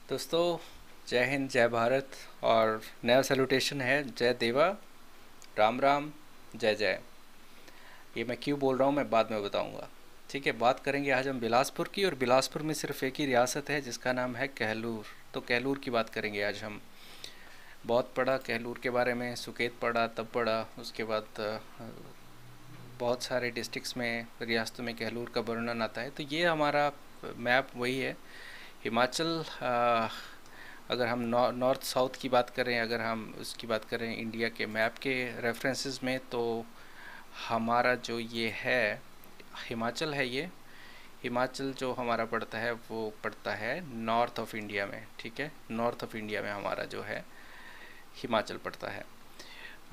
दोस्तों, जय हिंद, जय भारत। और नया सैल्यूटेशन है, जय देवा, राम राम, जय जय। ये मैं क्यों बोल रहा हूँ मैं बाद में बताऊँगा। ठीक है, बात करेंगे आज हम बिलासपुर की। और बिलासपुर में सिर्फ एक ही रियासत है जिसका नाम है कहलूर। तो कहलूर की बात करेंगे आज हम। बहुत पढ़ा कहलूर के बारे में, सुकेत पढ़ा, तब पढ़ा। उसके बाद बहुत सारे डिस्ट्रिक्ट्स में, रियासतों में कहलूर का वर्णन आता है। तो ये हमारा मैप वही है। हिमाचल, अगर हम नॉर्थ साउथ की बात करें, अगर हम उसकी बात करें इंडिया के मैप के रेफरेंसेस में, तो हमारा जो ये है हिमाचल है। ये हिमाचल जो हमारा पड़ता है वो पड़ता है नॉर्थ ऑफ इंडिया में। ठीक है, नॉर्थ ऑफ इंडिया में हमारा जो है हिमाचल पड़ता है।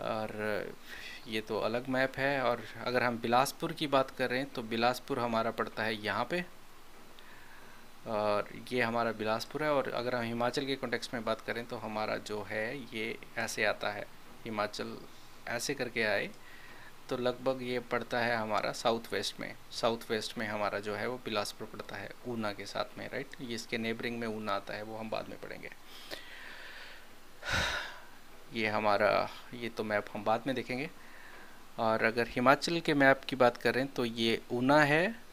और ये तो अलग मैप है। और अगर हम बिलासपुर की बात करें तो बिलासपुर हमारा पड़ता है यहाँ पे, और ये हमारा बिलासपुर है। और अगर हम हिमाचल के कॉन्टेक्स्ट में बात करें तो हमारा जो है ये ऐसे आता है, हिमाचल ऐसे करके आए तो लगभग ये पड़ता है हमारा साउथ वेस्ट में। साउथ वेस्ट में हमारा जो है वो बिलासपुर पड़ता है, ऊना के साथ में। राइट, ये इसके नेबरिंग में ऊना आता है, वो हम बाद में पढ़ेंगे। ये हमारा, ये तो मैप हम बाद में देखेंगे। और अगर हिमाचल के मैप की बात करें तो ये ऊना है,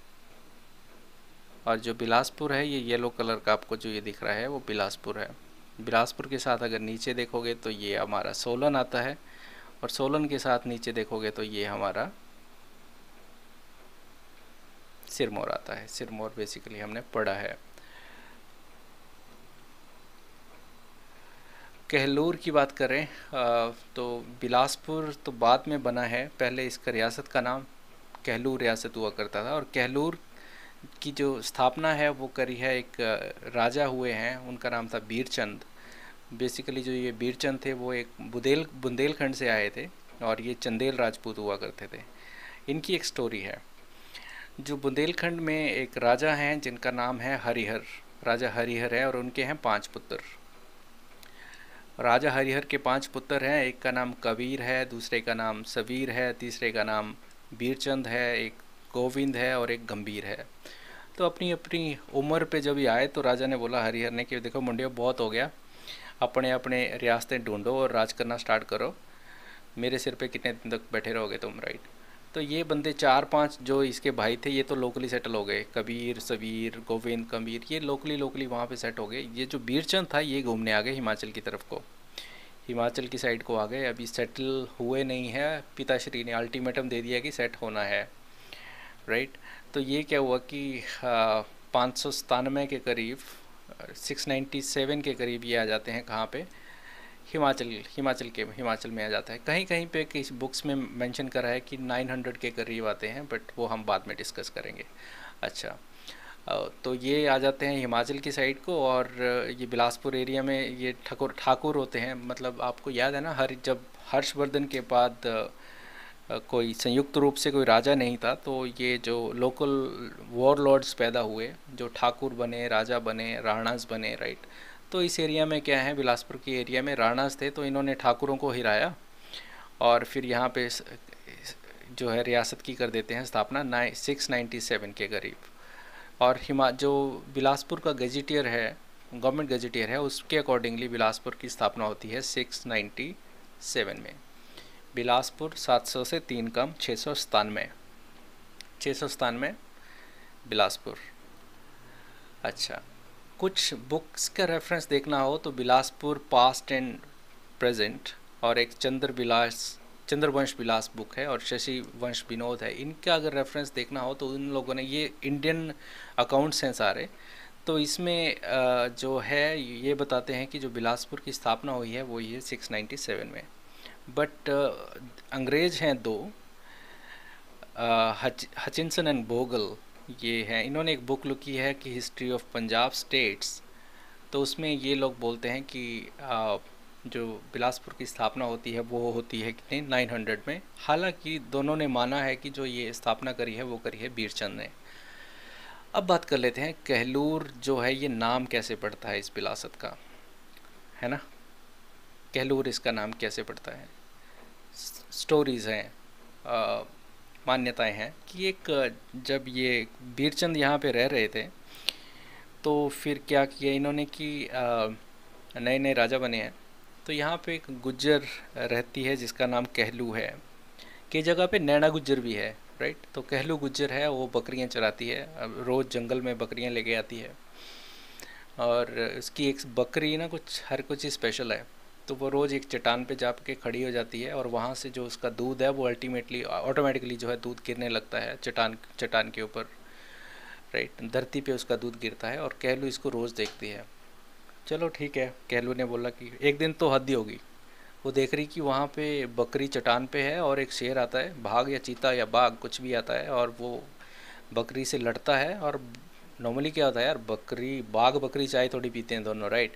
और जो बिलासपुर है ये येलो कलर का आपको जो ये दिख रहा है वो बिलासपुर है। बिलासपुर के साथ अगर नीचे देखोगे तो ये हमारा सोलन आता है, और सोलन के साथ नीचे देखोगे तो ये हमारा सिरमौर आता है। सिरमौर बेसिकली हमने पढ़ा है। कहलूर की बात करें तो बिलासपुर तो बाद में बना है, पहले इसका रियासत का नाम कहलूर रियासत हुआ करता था। और कहलूर की जो स्थापना है वो करी है एक राजा हुए हैं, उनका नाम था बीरचंद। बेसिकली जो ये बीरचंद थे वो एक बुंदेलखंड से आए थे, और ये चंदेल राजपूत हुआ करते थे। इनकी एक स्टोरी है। जो बुंदेलखंड में एक राजा हैं जिनका नाम है हरिहर, राजा हरिहर है, और उनके हैं 5 पुत्र। राजा हरिहर के 5 पुत्र हैं। एक का नाम कबीर है, दूसरे का नाम सवीर है, तीसरे का नाम बीरचंद है, एक गोविंद है, और एक गंभीर है। तो अपनी अपनी उम्र पे जब ये आए तो राजा ने बोला हरिहर ने कि देखो मुंडियो, बहुत हो गया, अपने अपने रियासतें ढूंढो और राज करना स्टार्ट करो। मेरे सिर पे कितने दिन तक बैठे रहोगे तुम। राइट, तो ये बंदे 4-5 जो इसके भाई थे ये तो लोकली सेटल हो गए। कबीर, सवीर, गोविंद, कबीर, ये लोकली वहाँ पे सेट हो गए। ये जो बीरचंद था ये घूमने आ गए हिमाचल की तरफ को, हिमाचल की साइड को आ गए। अभी सेटल हुए नहीं है, पिताश्री ने अल्टीमेटम दे दिया कि सेट होना है। राइट, तो ये क्या हुआ कि 597 के करीब, 697 के करीब ये आ जाते हैं कहाँ पे, हिमाचल में आ जाता है। कहीं कहीं पे किसी बुक्स में मेंशन करा है कि 900 के करीब आते हैं, बट वो हम बाद में डिस्कस करेंगे। अच्छा, तो ये आ जाते हैं हिमाचल की साइड को। और ये बिलासपुर एरिया में ये ठाकुर होते हैं। मतलब आपको याद है ना, जब हर्षवर्धन के बाद कोई संयुक्त रूप से कोई राजा नहीं था, तो ये जो लोकल वॉरलॉर्ड्स पैदा हुए, जो ठाकुर बने, राजा बने, राणास बने। राइट, तो इस एरिया में क्या है, बिलासपुर के एरिया में राणास थे, तो इन्होंने ठाकुरों को हिराया और फिर यहाँ पे जो है रियासत की कर देते हैं स्थापना 697 के करीब। और जो बिलासपुर का गजेटियर है, गवर्नमेंट गजेटियर है, उसके अकॉर्डिंगली बिलासपुर की स्थापना होती है 697 में। बिलासपुर 700 से 3 कम 697 बिलासपुर। अच्छा, कुछ बुक्स का रेफरेंस देखना हो तो बिलासपुर पास्ट एंड प्रेजेंट, और एक चंद्रवंश बिलास बुक है, और शशि वंश विनोद है। इनका अगर रेफरेंस देखना हो तो उन लोगों ने, ये इंडियन अकाउंट्स हैं सारे, तो इसमें जो है ये बताते हैं कि जो बिलासपुर की स्थापना हुई है वो ये 697 में। बट अंग्रेज हैं 2, हचिनसन एंड बोगल, ये हैं। इन्होंने एक बुक लिखी है कि हिस्ट्री ऑफ पंजाब स्टेट्स। तो उसमें ये लोग बोलते हैं कि जो बिलासपुर की स्थापना होती है वो होती है कितने 900 में। हालांकि दोनों ने माना है कि जो ये स्थापना करी है वो करी है बीरचंद ने। अब बात कर लेते हैं कहलूर जो है ये नाम कैसे पड़ता है इस बिलासत का, है ना। कहलूर इसका नाम कैसे पड़ता है, स्टोरीज़ हैं, मान्यताएं हैं कि एक जब ये बीरचंद यहाँ पे रह रहे थे तो फिर क्या किया इन्होंने कि नए नए राजा बने हैं, तो यहाँ पे एक गुज्जर रहती है जिसका नाम कहलू है। कई जगह पे नैना गुज्जर भी है, राइट। तो कहलू गुज्जर है, वो बकरियां चराती है, अब रोज़ जंगल में बकरियां लेके आती है। और उसकी एक बकरी ना कुछ हर कुछ स्पेशल है। तो वो रोज़ एक चट्टान पे जा के खड़ी हो जाती है, और वहाँ से जो उसका दूध है वो अल्टीमेटली ऑटोमेटिकली जो है दूध गिरने लगता है चट्टान चट्टान के ऊपर, राइट। धरती पे उसका दूध गिरता है, और कहलू इसको रोज़ देखती है। चलो ठीक है, कहलू ने बोला कि एक दिन तो हद ही होगी। वो देख रही कि वहाँ पे बकरी चट्टान पे है, और एक शेर आता है, भाग या चीता या बाघ कुछ भी आता है, और वो बकरी से लड़ता है। और नॉर्मली क्या होता है यार, बकरी बाघ बकरी चाय थोड़ी पीते हैं दोनों, राइट।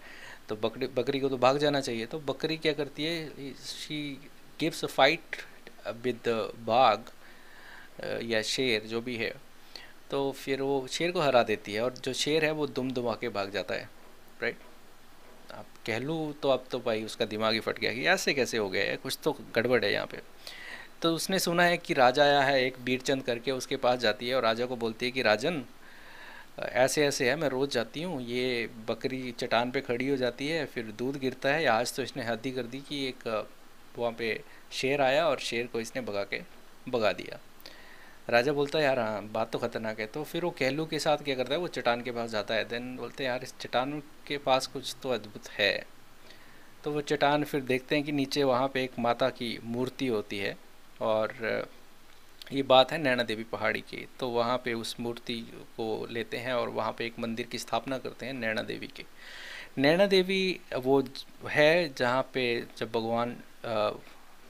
तो बकरी बकरी को तो भाग जाना चाहिए, तो बकरी क्या करती है, she gives a fight with बाघ या शेर जो भी है। तो फिर वो शेर को हरा देती है, और जो शेर है वो दुम दुमा के भाग जाता है, राइट। अब कह लूँ तो अब तो भाई उसका दिमाग ही फट गया कि ऐसे कैसे हो गया है, कुछ तो गड़बड़ है यहाँ पे। तो उसने सुना है कि राजा आया है एक बीरचंद करके, उसके पास जाती है और राजा को बोलती है कि राजन ऐसे ऐसे है, मैं रोज़ जाती हूँ, ये बकरी चट्टान पे खड़ी हो जाती है, फिर दूध गिरता है, आज तो इसने हद ही कर दी कि एक वहाँ पे शेर आया और शेर को इसने भगा दिया। राजा बोलता है यार हाँ बात तो खतरनाक है। तो फिर वो कहलू के साथ क्या करता है, वो चट्टान के पास जाता है। देन बोलते हैं यार इस चट्टान के पास कुछ तो अद्भुत है। तो वो चट्टान फिर देखते हैं कि नीचे वहाँ पे एक माता की मूर्ति होती है, और ये बात है नैना देवी पहाड़ी की। तो वहाँ पे उस मूर्ति को लेते हैं और वहाँ पे एक मंदिर की स्थापना करते हैं नैना देवी की। नैना देवी वो है जहाँ पे जब भगवान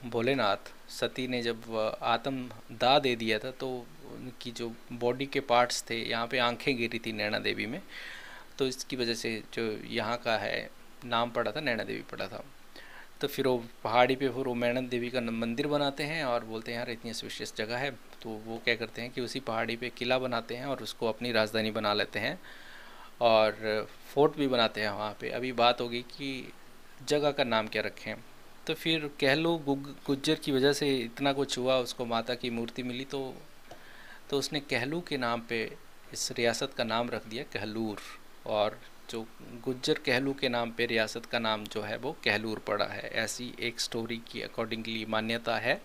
भोलेनाथ सती ने जब आत्म दाह दे दिया था, तो उनकी जो बॉडी के पार्ट्स थे, यहाँ पे आंखें गिरी थी नैना देवी में, तो इसकी वजह से जो यहाँ का है नाम पड़ा था, नैना देवी पड़ा था। तो फिर वो पहाड़ी पे फिर वो नैना देवी का मंदिर बनाते हैं, और बोलते हैं यार इतनी स्पेशियस जगह है। तो वो क्या करते हैं कि उसी पहाड़ी पे किला बनाते हैं और उसको अपनी राजधानी बना लेते हैं, और फोर्ट भी बनाते हैं वहाँ पे। अभी बात होगी कि जगह का नाम क्या रखें। तो फिर कह लो गुज्जर की वजह से इतना कुछ हुआ, उसको माता की मूर्ति मिली, तो उसने कहलू के नाम पे इस रियासत का नाम रख दिया कहलूर। और जो गुज्जर कहलू के नाम पे रियासत का नाम जो है वो कहलूर पड़ा है, ऐसी एक स्टोरी की अकॉर्डिंगली मान्यता है।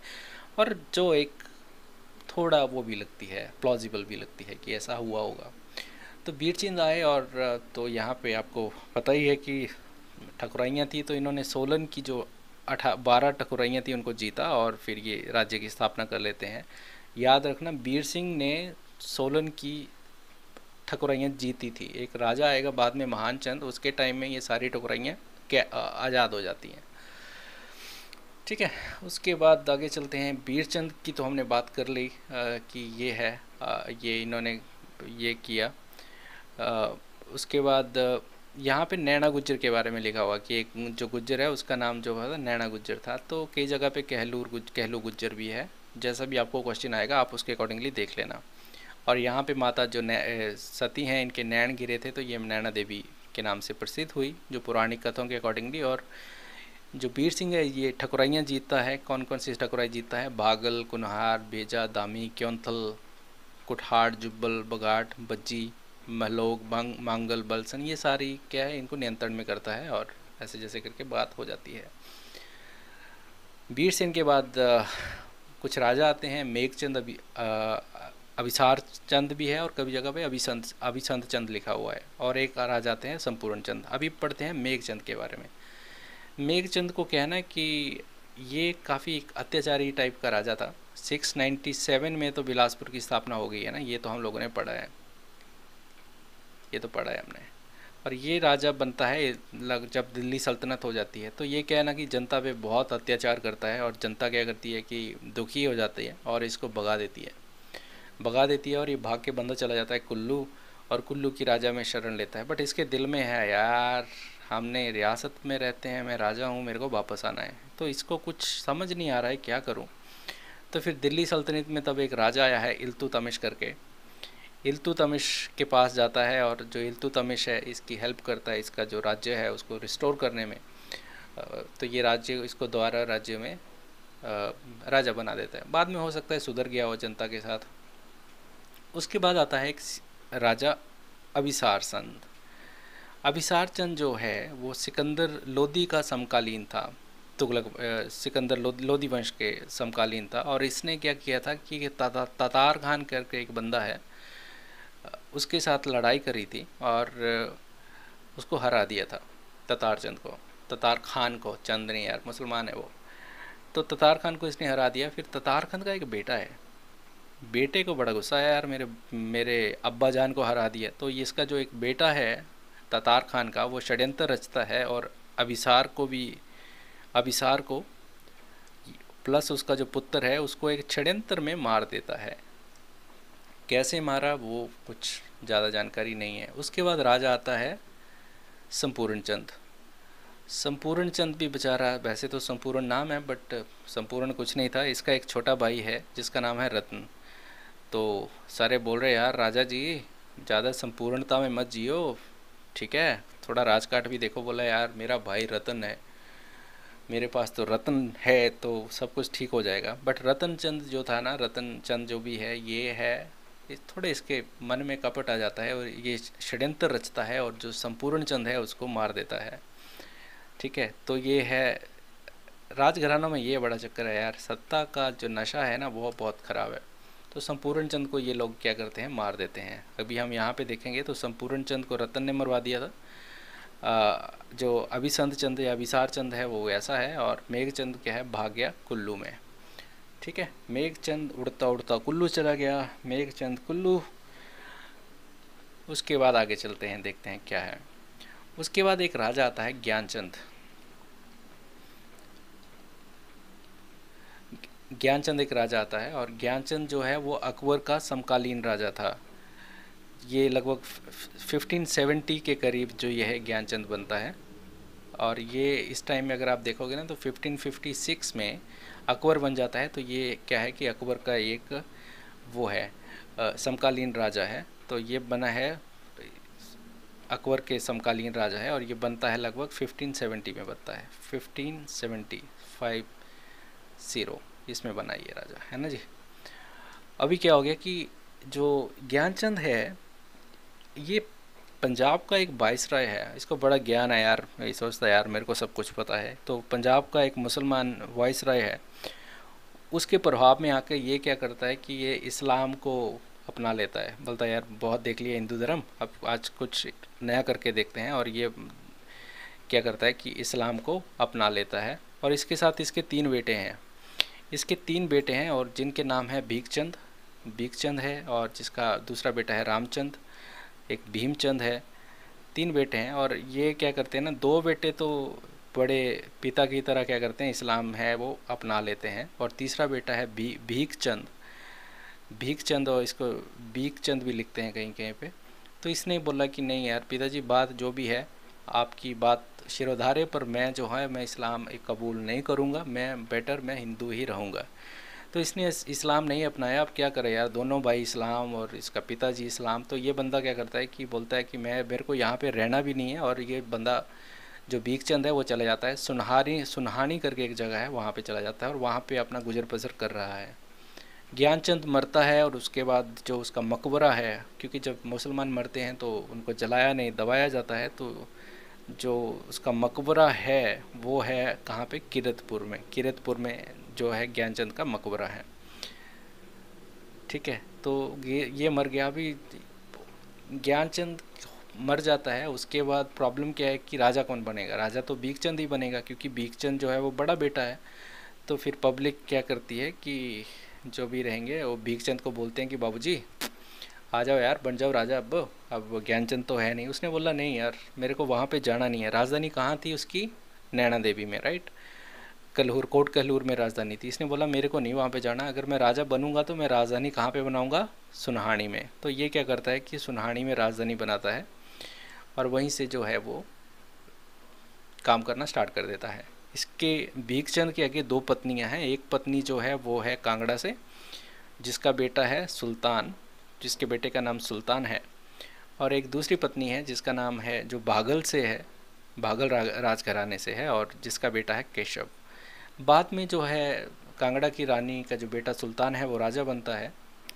और जो एक थोड़ा वो भी लगती है, प्लॉजिबल भी लगती है कि ऐसा हुआ होगा। तो बीरचिंद आए, और तो यहाँ पे आपको पता ही है कि ठकुराइयाँ थी, तो इन्होंने सोलन की जो 12 ठकुराइयाँ थी उनको जीता, और फिर ये राज्य की स्थापना कर लेते हैं। याद रखना बीर सिंह ने सोलन की ठकुराइयाँ जीती थी। एक राजा आएगा बाद में महान चंद, उसके टाइम में ये सारी ठकुराइयाँ क्या आज़ाद हो जाती हैं, ठीक है। उसके बाद आगे चलते हैं। बीरचंद की तो हमने बात कर ली कि ये है, ये इन्होंने ये किया। उसके बाद यहाँ पे नैना गुज्जर के बारे में लिखा हुआ कि एक जो गुज्जर है उसका नाम जो है नैना गुज्जर था। तो कई जगह पे कहलू गुज्जर भी है। जैसा भी आपको क्वेश्चन आएगा आप उसके अकॉर्डिंगली देख लेना। और यहाँ पे माता जो सती हैं, इनके नैन गिरे थे, तो ये नैना देवी के नाम से प्रसिद्ध हुई जो पौराणिक कथाओं के अकॉर्डिंगली। और जो बीर सिंह है ये ठकुराइयाँ जीतता है। कौन कौन सी ठकुराई जीतता है? भागल, कुन्हार, भेजा, दामी, क्योंथल, कुठाड़, जुब्बल, बगाट, बज्जी, महलोग, मांगल, बलसन, ये सारी क्या है इनको नियंत्रण में करता है। और ऐसे जैसे करके बात हो जाती है। बीर सिंह के बाद कुछ राजा आते हैं। मेघचंद, अभिसार चंद भी है, और कभी जगह पे अभिसंत चंद लिखा हुआ है। और एक राजा आते हैं संपूर्ण चंद। अभी पढ़ते हैं मेघचंद के बारे में। मेघचंद को कहना है कि ये काफ़ी एक अत्याचारी टाइप का राजा था। 697 में तो बिलासपुर की स्थापना हो गई है ना, ये तो हम लोगों ने पढ़ा है, ये तो पढ़ा है हमने। और ये राजा बनता है जब दिल्ली सल्तनत हो जाती है। तो ये क्या है ना कि जनता पे बहुत अत्याचार करता है, और जनता क्या करती है कि दुखी हो जाती है और इसको भगा देती है और ये भाग के बंदा चला जाता है कुल्लू, और कुल्लू की राजा में शरण लेता है। बट इसके दिल में है यार हमने रियासत में रहते हैं, मैं राजा हूँ, मेरे को वापस आना है। तो इसको कुछ समझ नहीं आ रहा है क्या करूँ। तो फिर दिल्ली सल्तनत में तब एक राजा आया है इल्तुतमिश करके। इल्तुतमिश के पास जाता है, और जो इल्तुतमिश है इसकी हेल्प करता है, इसका जो राज्य है उसको रिस्टोर करने में। तो ये राज्य इसको दोबारा राज्य में राजा बना देता है। बाद में हो सकता है सुधर गया हो जनता के साथ। उसके बाद आता है एक राजा अभिसार चंद। अभिसार चंद जो है वो सिकंदर लोदी का समकालीन था। तुगलक सिकंदर लोदी वंश के समकालीन था। और इसने क्या किया था कि तातार खान करके एक बंदा है, उसके साथ लड़ाई करी थी और उसको हरा दिया था, तातार चंद को, तातार खान को, चंद नहीं यार, मुसलमान है वो। तो तातार खान को इसने हरा दिया। फिर तातार खान का एक बेटा है, बेटे को बड़ा गुस्सा है, यार मेरे मेरे अब्बा जान को हरा दिया। तो ये इसका जो एक बेटा है तातार खान का, वो षड्यंत्र रचता है और अभिसार को प्लस उसका जो पुत्र है उसको एक षड्यंत्र में मार देता है। कैसे मारा वो कुछ ज़्यादा जानकारी नहीं है। उसके बाद राजा आता है संपूर्ण चंद। संपूर्ण चंद भी बेचारा, वैसे तो संपूर्ण नाम है बट संपूर्ण कुछ नहीं था। इसका एक छोटा भाई है जिसका नाम है रत्न। तो सारे बोल रहे यार राजा जी ज़्यादा संपूर्णता में मत जियो, ठीक है, थोड़ा राजकाट भी देखो। बोला यार मेरा भाई रतन है, मेरे पास तो रतन है तो सब कुछ ठीक हो जाएगा। बट रतन चंद जो था ना, रतन चंद जो भी है ये है, थोड़े इसके मन में कपट आ जाता है और ये षड्यंत्र रचता है और जो संपूर्ण चंद है उसको मार देता है। ठीक है, तो ये है राजघरानों में ये बड़ा चक्कर है यार, सत्ता का जो नशा है ना वो बहुत ख़राब है। तो संपूर्ण चंद को ये लोग क्या करते हैं, मार देते हैं। अभी हम यहाँ पे देखेंगे तो संपूर्ण चंद को रतन ने मरवा दिया था। जो अभिसंध चंद या अभिसार चंद है वो ऐसा है, और मेघचंद क्या है, भाग गया कुल्लू में। ठीक है, मेघचंद उड़ता उड़ता कुल्लू चला गया, मेघचंद कुल्लू। उसके बाद आगे चलते हैं, देखते हैं क्या है। उसके बाद एक राजा आता है ज्ञानचंद। ज्ञानचंद एक राजा आता है और ज्ञानचंद जो है वो अकबर का समकालीन राजा था। ये लगभग 1570 के करीब जो ये है ज्ञानचंद बनता है। और ये इस टाइम में अगर आप देखोगे ना तो 1556 में अकबर बन जाता है। तो ये क्या है कि अकबर का एक वो है समकालीन राजा है। तो ये बना है अकबर के समकालीन राजा है और ये बनता है लगभग 1570 में बनता है, 1575 इसमें बना ये राजा है ना जी। अभी क्या हो गया कि जो ज्ञानचंद है ये पंजाब का एक वाइसराय है। इसको बड़ा ज्ञान है यार, मैं सोचता यार मेरे को सब कुछ पता है। तो पंजाब का एक मुसलमान वाइसराय है, उसके प्रभाव में आकर ये क्या करता है कि ये इस्लाम को अपना लेता है। बोलता है यार बहुत देख लिया हिंदू धर्म, अब आज कुछ नया करके देखते हैं। और ये क्या करता है कि इस्लाम को अपना लेता है। और इसके साथ इसके 3 बेटे हैं, इसके 3 बेटे हैं और जिनके नाम है भीखचंद है, और जिसका दूसरा बेटा है रामचंद, एक भीमचंद है। 3 बेटे हैं और ये क्या करते हैं ना, 2 बेटे तो बड़े पिता की तरह क्या करते हैं, इस्लाम है वो अपना लेते हैं। और तीसरा बेटा है भीखचंद, और इसको भीखचंद भी लिखते हैं कहीं कहीं पे। तो इसने बोला कि नहीं यार पिताजी, बात जो भी है आपकी बात शिरोधार्य, पर मैं जो है मैं इस्लाम कबूल नहीं करूँगा, मैं हिंदू ही रहूँगा। तो इसने इस्लाम नहीं अपनाया। अब क्या करे यार, दोनों भाई इस्लाम और इसका पिताजी इस्लाम। तो ये बंदा क्या करता है कि बोलता है कि मेरे को यहाँ पे रहना भी नहीं है। और ये बंदा जो भीखचंद है वो चला जाता है सुनहानी करके एक जगह है, वहाँ पे चला जाता है और वहाँ पे अपना गुजर बसर कर रहा है। ज्ञानचंद मरता है और उसके बाद जो उसका मकबरा है, क्योंकि जब मुसलमान मरते हैं तो उनको जलाया नहीं दबाया जाता है, तो जो उसका मकबरा है वो है कहाँ पे, किरतपुर में जो है ज्ञानचंद का मकबरा है। ठीक है, तो ये मर गया। अभी ज्ञानचंद मर जाता है, उसके बाद प्रॉब्लम क्या है कि राजा कौन बनेगा। राजा तो भीखचंद ही बनेगा, क्योंकि भीखचंद जो है वो बड़ा बेटा है। तो फिर पब्लिक क्या करती है कि जो भी रहेंगे वो भीखचंद को बोलते हैं कि बाबूजी आ जाओ यार, बन जाओ राजा। अब ज्ञानचंद तो है नहीं। उसने बोला नहीं यार, मेरे को वहाँ पे जाना नहीं है। राजधानी कहाँ थी उसकी, नैना देवी में, राइट, कोट कहलूर में राजधानी थी। इसने बोला मेरे को नहीं वहाँ पे जाना, अगर मैं राजा बनूंगा तो मैं राजधानी कहाँ पे बनाऊंगा, सुनहानी में। तो ये क्या करता है कि सुनहानी में राजधानी बनाता है और वहीं से जो है वो काम करना स्टार्ट कर देता है। इसके भीखचंद के आगे 2 पत्नियां हैं। एक पत्नी जो है वो है कांगड़ा से, जिसका बेटा है सुल्तान, जिसके बेटे का नाम सुल्तान है। और एक दूसरी पत्नी है जिसका नाम है, जो बाघल से है, बाघल राजघराने से है, और जिसका बेटा है केशव। बाद में जो है कांगड़ा की रानी का जो बेटा सुल्तान है वो राजा बनता है।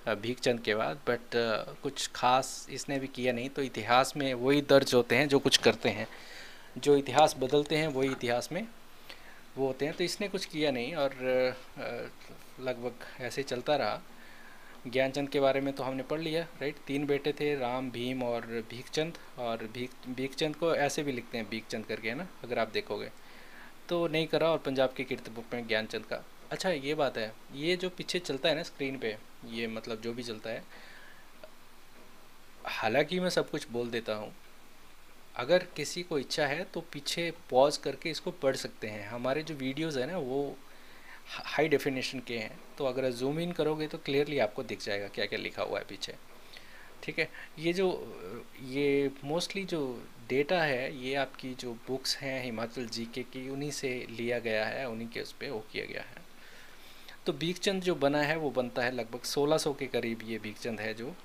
भीखचंद के बाद, बट कुछ खास इसने भी किया नहीं। तो इतिहास में वही दर्ज होते हैं जो कुछ करते हैं, जो इतिहास बदलते हैं वही इतिहास में वो होते हैं। तो इसने कुछ किया नहीं और लगभग ऐसे ही चलता रहा। ज्ञानचंद के बारे में तो हमने पढ़ लिया, राइट। 3 बेटे थे, राम, भीम और भीखचंद। और भीखचंद को ऐसे भी लिखते हैं भीखचंद करके, है ना, अगर आप देखोगे तो नहीं करा। और पंजाब के कीर्ति बुक में ज्ञानचंद का। अच्छा ये बात है, ये जो पीछे चलता है ना स्क्रीन पे, ये मतलब जो भी चलता है, हालांकि मैं सब कुछ बोल देता हूँ, अगर किसी को इच्छा है तो पीछे पॉज करके इसको पढ़ सकते हैं। हमारे जो वीडियोस है ना वो हाई डेफिनेशन के हैं, तो अगर जूम इन करोगे तो क्लियरली आपको दिख जाएगा क्या क्या लिखा हुआ है पीछे, ठीक है। ये मोस्टली जो डेटा है ये आपकी जो बुक्स हैं हिमाचल जीके की, उन्हीं से लिया गया है, उन्हीं के उस पर वो किया गया है। तो भीखचंद जो बना है वो बनता है लगभग 1600 के करीब, ये भीखचंद है जो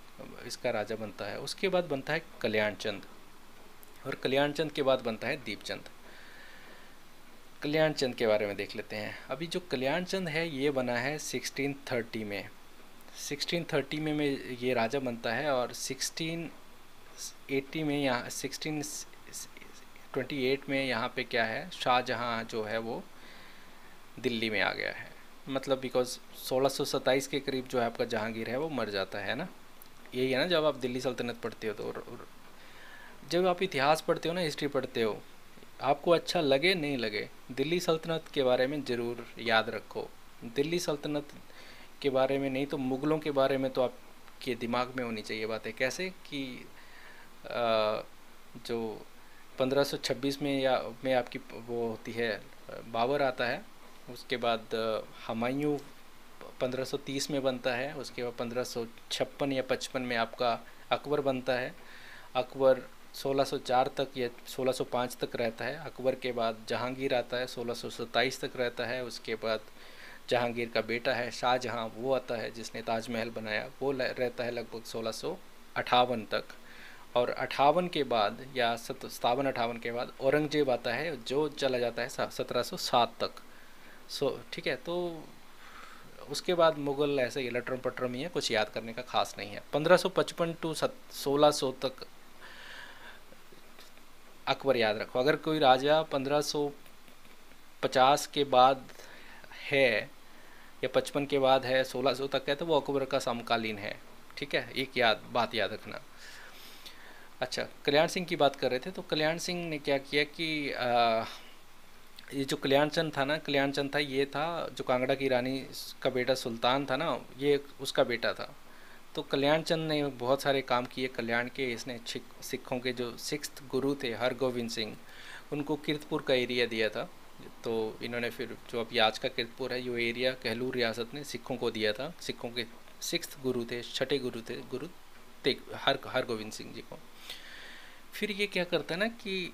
इसका राजा बनता है। उसके बाद बनता है कल्याणचंद, और कल्याणचंद के बाद बनता है दीपचंद। कल्याणचंद के बारे में देख लेते हैं। अभी जो कल्याणचंद है ये बना है 1630 में। 1630 में ये राजा बनता है, और 1680 में यहाँ 1628 में यहाँ पे क्या है, शाहजहाँ जो है वो दिल्ली में आ गया है। मतलब बिकॉज 1627 के करीब जो है आपका जहांगीर है वो मर जाता है ना। यही है ना, जब आप दिल्ली सल्तनत पढ़ते हो तो, और जब आप इतिहास पढ़ते हो ना, हिस्ट्री पढ़ते हो, आपको अच्छा लगे नहीं लगे, दिल्ली सल्तनत के बारे में ज़रूर याद रखो। दिल्ली सल्तनत के बारे में नहीं तो मुग़लों के बारे में तो आपके दिमाग में होनी चाहिए बातें। कैसे कि जो 1526 में या में आपकी वो होती है, बाबर आता है। उसके बाद हुमायूं 1530 में बनता है। उसके बाद 1556 या 55 में आपका अकबर बनता है। अकबर 1604 तक या 1605 तक रहता है। अकबर के बाद जहांगीर आता है, 1627 तक रहता है। उसके बाद जहांगीर का बेटा है शाहजहाँ, वो आता है जिसने ताजमहल बनाया, वो रहता है लगभग 1658 तक। और 58 के बाद या 57-58 के बाद औरंगजेब आता है जो चला जाता है 1707 तक। ठीक है। तो उसके बाद मुग़ल ऐसे ही लटरम पटरम ही है, कुछ याद करने का खास नहीं है। 1555 टू 1600 तक अकबर याद रखो। अगर कोई राजा 1550 के बाद है या 55 के बाद है, 1600 तक है, तो वो अकबर का समकालीन है, ठीक है। एक बात याद रखना। अच्छा, कल्याण सिंह की बात कर रहे थे, तो कल्याण सिंह ने क्या किया कि ये जो कल्याणचंद था ना, कल्याणचंद था, ये था जो कांगड़ा की रानी का बेटा सुल्तान था ना, ये उसका बेटा था। तो कल्याणचंद ने बहुत सारे काम किए कल्याण के। इसने सिखों के जो 6th गुरु थे हरगोविंद सिंह, उनको कीर्तपुर का एरिया दिया था। तो इन्होंने फिर जो अभी आज का कीर्तपुर है, ये एरिया कहलूर रियासत ने सिखों को दिया था। सिखों के 6th गुरु थे, छठे गुरु थे, गुरु तेग हरगोविंद सिंह जी को। फिर ये क्या करता है ना कि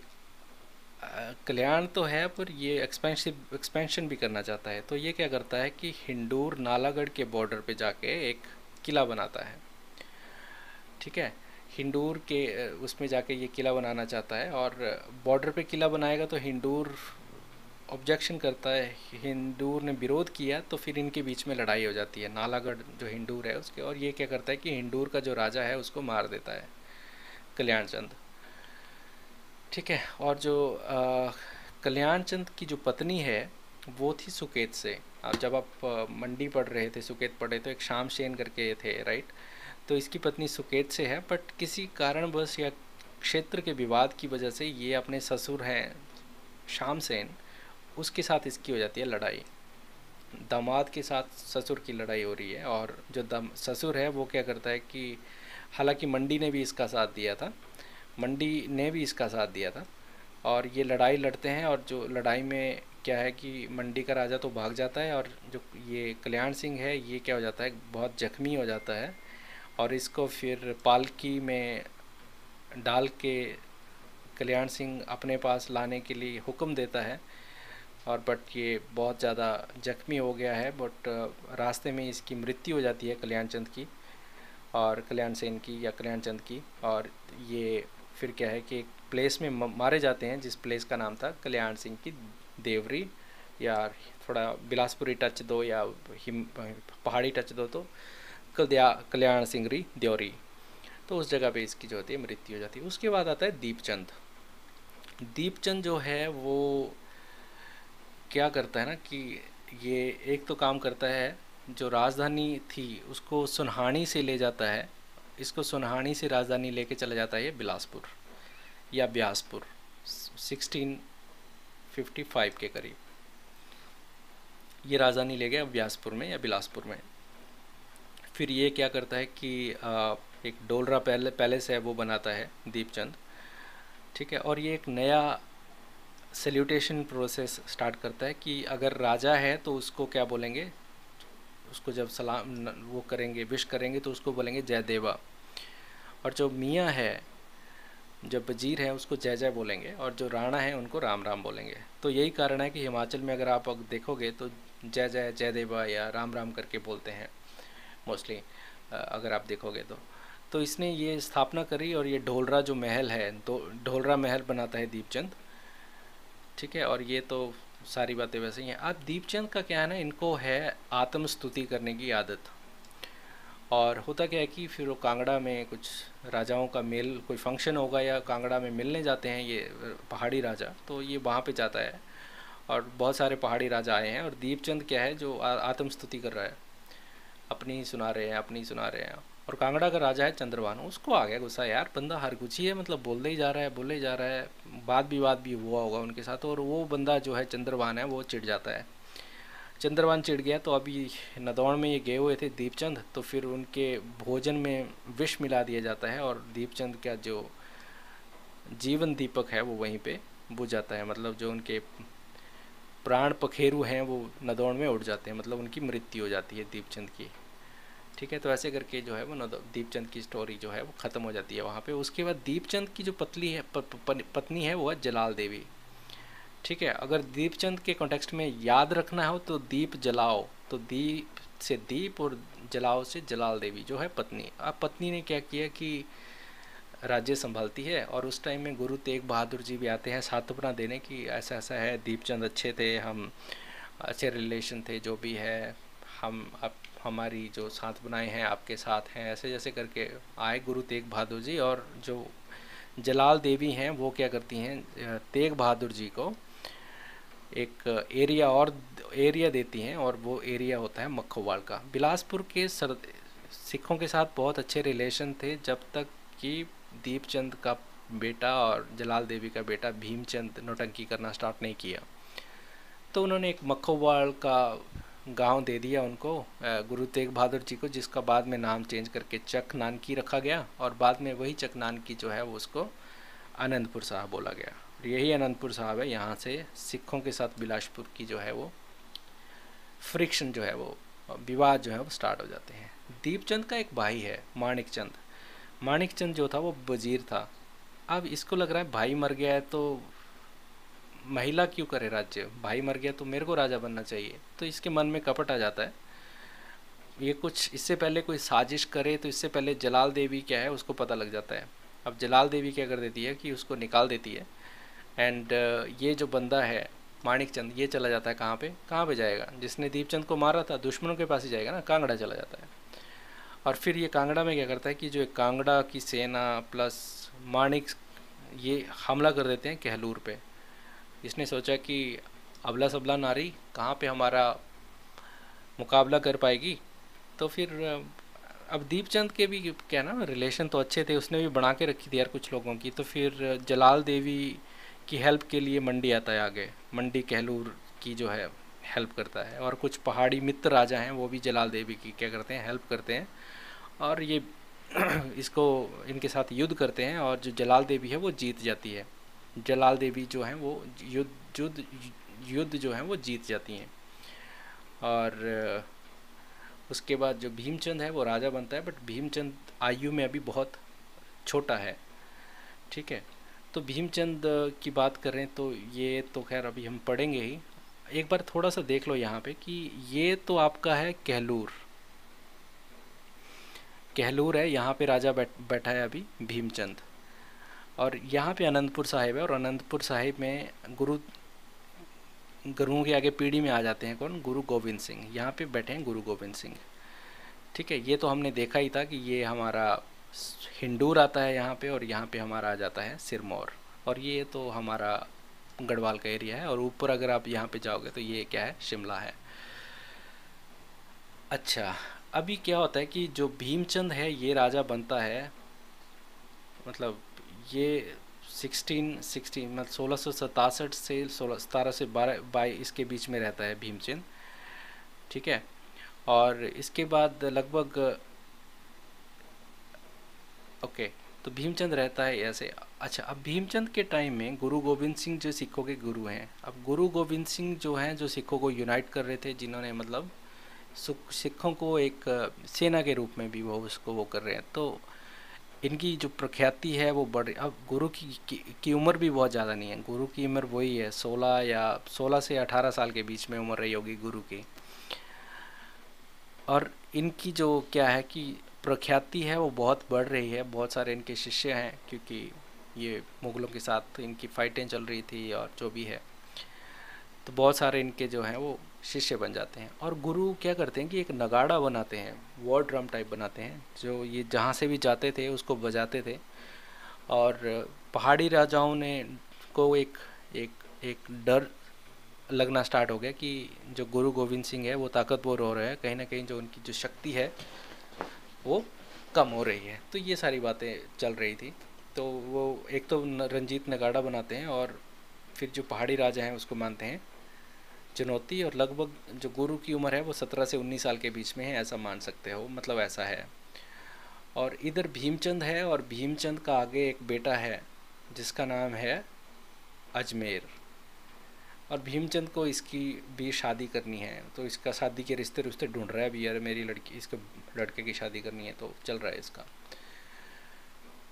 कल्याण तो है पर ये एक्सपेंशन भी करना चाहता है। तो ये क्या करता है कि हिंडूर नालागढ़ के बॉर्डर पे जाके एक किला बनाता है, ठीक है। हिंडूर के उसमें जाके ये किला बनाना चाहता है, और बॉर्डर पे किला बनाएगा तो हिंडूर ऑब्जेक्शन करता है। हिंदूर ने विरोध किया तो फिर इनके बीच में लड़ाई हो जाती है, नालागढ़ जो हिंडूर है उसके। और ये क्या करता है कि हिंडूर का जो राजा है उसको मार देता है कल्याणचंद, ठीक है। और जो कल्याणचंद की जो पत्नी है वो थी सुकेत से। अब जब आप मंडी पढ़ रहे थे, सुकेत पढ़े, तो एक शाम सेन करके थे, राइट। तो इसकी पत्नी सुकेत से है, बट किसी कारणवश या क्षेत्र के विवाद की वजह से ये अपने ससुर हैं शाम सेन, उसके साथ इसकी हो जाती है लड़ाई। दामाद के साथ ससुर की लड़ाई हो रही है, और जो ससुर है वो क्या करता है कि हालांकि मंडी ने भी इसका साथ दिया था, मंडी ने भी इसका साथ दिया था, और ये लड़ाई लड़ते हैं। और जो लड़ाई में क्या है कि मंडी का राजा तो भाग जाता है, और जो ये कल्याण सिंह है ये क्या हो जाता है, बहुत जख्मी हो जाता है। और इसको फिर पालकी में डाल के कल्याण सिंह अपने पास लाने के लिए हुक्म देता है। और बट ये बहुत ज़्यादा जख्मी हो गया है, बट रास्ते में इसकी मृत्यु हो जाती है कल्याणचंद की, और कल्याण सेन की या कल्याणचंद की। और ये फिर क्या है कि एक प्लेस में मारे जाते हैं जिस प्लेस का नाम था कल्याण सिंह की देवरी, या थोड़ा बिलासपुरी टच दो या पहाड़ी टच दो तो कल्याण सिंगरी द्योरी, तो उस जगह पे इसकी जो होती है मृत्यु हो जाती है। उसके बाद आता है दीपचंद। दीपचंद जो है वो क्या करता है ना कि ये एक तो काम करता है, जो राजधानी थी उसको सुनहानी से ले जाता है, इसको सुनहानी से राजधानी लेके चला जाता है ये बिलासपुर या ब्यासपुर 1655 के करीब ये राजधानी ले गया ब्यासपुर में या बिलासपुर में। फिर ये क्या करता है कि एक डोलरा पैलेस है वो बनाता है दीपचंद, ठीक है। और ये एक नया सैल्यूटेशन प्रोसेस स्टार्ट करता है कि अगर राजा है तो उसको क्या बोलेंगे, उसको जब सलाम वो करेंगे, विश करेंगे, तो उसको बोलेंगे जय देवा, और जो मियाँ है, जो वजीर है, उसको जय जय बोलेंगे, और जो राणा है उनको राम राम बोलेंगे। तो यही कारण है कि हिमाचल में अगर आप देखोगे तो जय जय, जय देवा या राम राम करके बोलते हैं मोस्टली, अगर आप देखोगे तो इसने ये स्थापना करी। और ये ढोलरा जो महल है, तो ढोलरा महल बनाता है दीपचंद, ठीक है। और ये तो सारी बातें वैसे ही हैं। अब दीपचंद का क्या है ना, इनको है आत्मस्तुति करने की आदत। और होता क्या है कि फिर वो कांगड़ा में कुछ राजाओं का मेल, कोई फंक्शन होगा या कांगड़ा में मिलने जाते हैं ये पहाड़ी राजा, तो ये वहाँ पे जाता है और बहुत सारे पहाड़ी राजा आए हैं, और दीपचंद क्या है जो आत्मस्तुति कर रहा है, अपनी सुना रहे हैं, अपनी सुना रहे हैं। और कांगड़ा का राजा है चंद्रभानु, उसको आ गया गुस्सा, यार बंदा हर कुछ ही है, मतलब बोलते ही जा रहा है, बोले ही जा रहा है, वाद भी हुआ होगा उनके साथ, और वो बंदा जो है चंद्रभान है वो चिढ़ जाता है। चंद्रभान चिढ़ गया तो अभी नदौड़ में ये गए हुए थे दीपचंद, तो फिर उनके भोजन में विष मिला दिया जाता है, और दीपचंद का जो जीवन दीपक है वो वहीं पे बुझ जाता है, मतलब जो उनके प्राण पखेरु हैं वो नदौड़ में उड़ जाते हैं, मतलब उनकी मृत्यु हो जाती है दीपचंद की, ठीक है। तो ऐसे करके जो है वो दीपचंद की स्टोरी जो है वो ख़त्म हो जाती है वहाँ पे। उसके बाद दीपचंद की जो पत्नी है वो है जलाल देवी, ठीक है। अगर दीपचंद के कॉन्टेक्स्ट में याद रखना हो तो दीप जलाओ, तो दीप से दीप और जलाओ से जलाल देवी जो है पत्नी। अब पत्नी ने क्या किया कि राज्य संभालती है, और उस टाइम में गुरु तेग बहादुर जी भी आते हैं सांत्वना देने की ऐसा ऐसा है, दीपचंद अच्छे थे, हम अच्छे रिलेशन थे, जो भी है हम अब हमारी जो सांत्वनाएं हैं आपके साथ हैं, ऐसे जैसे करके आए गुरु तेग बहादुर जी। और जो जलाल देवी हैं वो क्या करती हैं, तेग बहादुर जी को एक एरिया देती हैं, और वो एरिया होता है मखोवाल का। बिलासपुर के सिखों के साथ बहुत अच्छे रिलेशन थे जब तक कि दीपचंद का बेटा और जलाल देवी का बेटा भीमचंद नौटंकी करना स्टार्ट नहीं किया, तो उन्होंने एक मखोवाल का गांव दे दिया उनको, गुरु तेग बहादुर जी को, जिसका बाद में नाम चेंज करके चक नानकी रखा गया, और बाद में वही चक नानकी जो है वो उसको आनंदपुर साहब बोला गया। यही आनंदपुर साहब है, यहाँ से सिखों के साथ बिलासपुर की जो है वो फ्रिक्शन जो है वो विवाद जो है वो स्टार्ट हो जाते हैं। दीपचंद का एक भाई है माणिकचंद, माणिकचंद जो था वो वजीर था। अब इसको लग रहा है भाई मर गया है तो महिला क्यों करे राज्य, भाई मर गया तो मेरे को राजा बनना चाहिए, तो इसके मन में कपट आ जाता है। ये कुछ इससे पहले कोई साजिश करे तो इससे पहले जलाल देवी क्या है उसको पता लग जाता है। अब जलाल देवी क्या कर देती है कि उसको निकाल देती है, एंड ये जो बंदा है माणिकचंद ये चला जाता है कहाँ पे जाएगा, जिसने दीपचंद को मारा था दुश्मनों के पास ही जाएगा ना, कांगड़ा चला जाता है। और फिर ये कांगड़ा में क्या करता है कि जो कांगड़ा की सेना प्लस माणिक ये हमला कर देते हैं कहलूर पे। इसने सोचा कि अबला सबला नारी कहाँ पे हमारा मुकाबला कर पाएगी, तो फिर अब दीपचंद के भी क्या ना रिलेशन तो अच्छे थे, उसने भी बना के रखी थी यार कुछ लोगों की, तो फिर जलाल देवी की हेल्प के लिए मंडी आता है आगे, मंडी कहलूर की जो है हेल्प करता है, और कुछ पहाड़ी मित्र राजा हैं वो भी जलाल देवी की क्या करते हैं हेल्प करते हैं, और ये इसको इनके साथ युद्ध करते हैं, और जो जलाल देवी है वो जीत जाती है। जलाल देवी जो हैं वो युद्ध जो है वो जीत जाती हैं। और उसके बाद जो भीमचंद है वो राजा बनता है, बट भीमचंद आयु में अभी बहुत छोटा है, ठीक है। तो भीमचंद की बात करें तो ये तो खैर अभी हम पढ़ेंगे ही, एक बार थोड़ा सा देख लो यहाँ पे कि ये तो आपका है कहलूर, कहलूर है, यहाँ पे राजा बैठा है अभी भीमचंद, और यहाँ पे अनंतपुर साहिब है, और अनंतपुर साहिब में गुरुओं के आगे पीढ़ी में आ जाते हैं कौन, गुरु गोविंद सिंह, यहाँ पे बैठे हैं गुरु गोविंद सिंह, ठीक है, ये तो हमने देखा ही था कि ये हमारा हिंडूर आता है यहाँ पे, और यहाँ पे हमारा आ जाता है सिरमौर। और ये तो हमारा गढ़वाल का एरिया है, और ऊपर अगर आप यहाँ पे जाओगे तो ये क्या है, शिमला है। अच्छा, अभी क्या होता है कि जो भीमचंद है ये राजा बनता है, मतलब ये 1616 मतलब 1667 से 1722 के बीच में रहता है भीमचंद। ठीक है, और इसके बाद लगभग, ओके, तो भीमचंद रहता है ऐसे। अच्छा, अब भीमचंद के टाइम में गुरु गोविंद सिंह जो सिखों के गुरु हैं, अब गुरु गोविंद सिंह जो हैं जो सिखों को यूनाइट कर रहे थे, जिन्होंने मतलब सिखों को एक सेना के रूप में भी वो उसको वो कर रहे हैं, तो इनकी जो प्रख्याति है वो बढ़ रही। अब गुरु की उम्र भी बहुत ज़्यादा नहीं है, गुरु की उम्र वही है 16 से 18 साल के बीच में उम्र रही होगी गुरु की। और इनकी जो क्या है कि प्रख्याति है वो बहुत बढ़ रही है, बहुत सारे इनके शिष्य हैं, क्योंकि ये मुग़लों के साथ इनकी फ़ाइटें चल रही थी और जो भी है, तो बहुत सारे इनके जो हैं वो शिष्य बन जाते हैं। और गुरु क्या करते हैं कि एक नगाड़ा बनाते हैं, वॉर ड्रम टाइप बनाते हैं, जो ये जहाँ से भी जाते थे उसको बजाते थे। और पहाड़ी राजाओं ने को एक एक डर लगना स्टार्ट हो गया कि जो गुरु गोविंद सिंह है वो ताकतवर हो रहे हैं, कहीं ना कहीं जो उनकी जो शक्ति है वो कम हो रही है। तो ये सारी बातें चल रही थी। तो वो एक तो रंजीत नगाड़ा बनाते हैं, और फिर जो पहाड़ी राजा हैं उसको मानते हैं चुनौती। और लगभग जो गुरु की उम्र है वो 17 से 19 साल के बीच में है, ऐसा मान सकते हो, मतलब ऐसा है। और इधर भीमचंद है, और भीमचंद का आगे एक बेटा है जिसका नाम है अजमेर। और भीमचंद को इसकी भी शादी करनी है, तो इसका शादी के रिश्ते रिश्ते ढूंढ रहा है अभी, यार मेरी लड़की, इसको लड़के की शादी करनी है, तो चल रहा है इसका।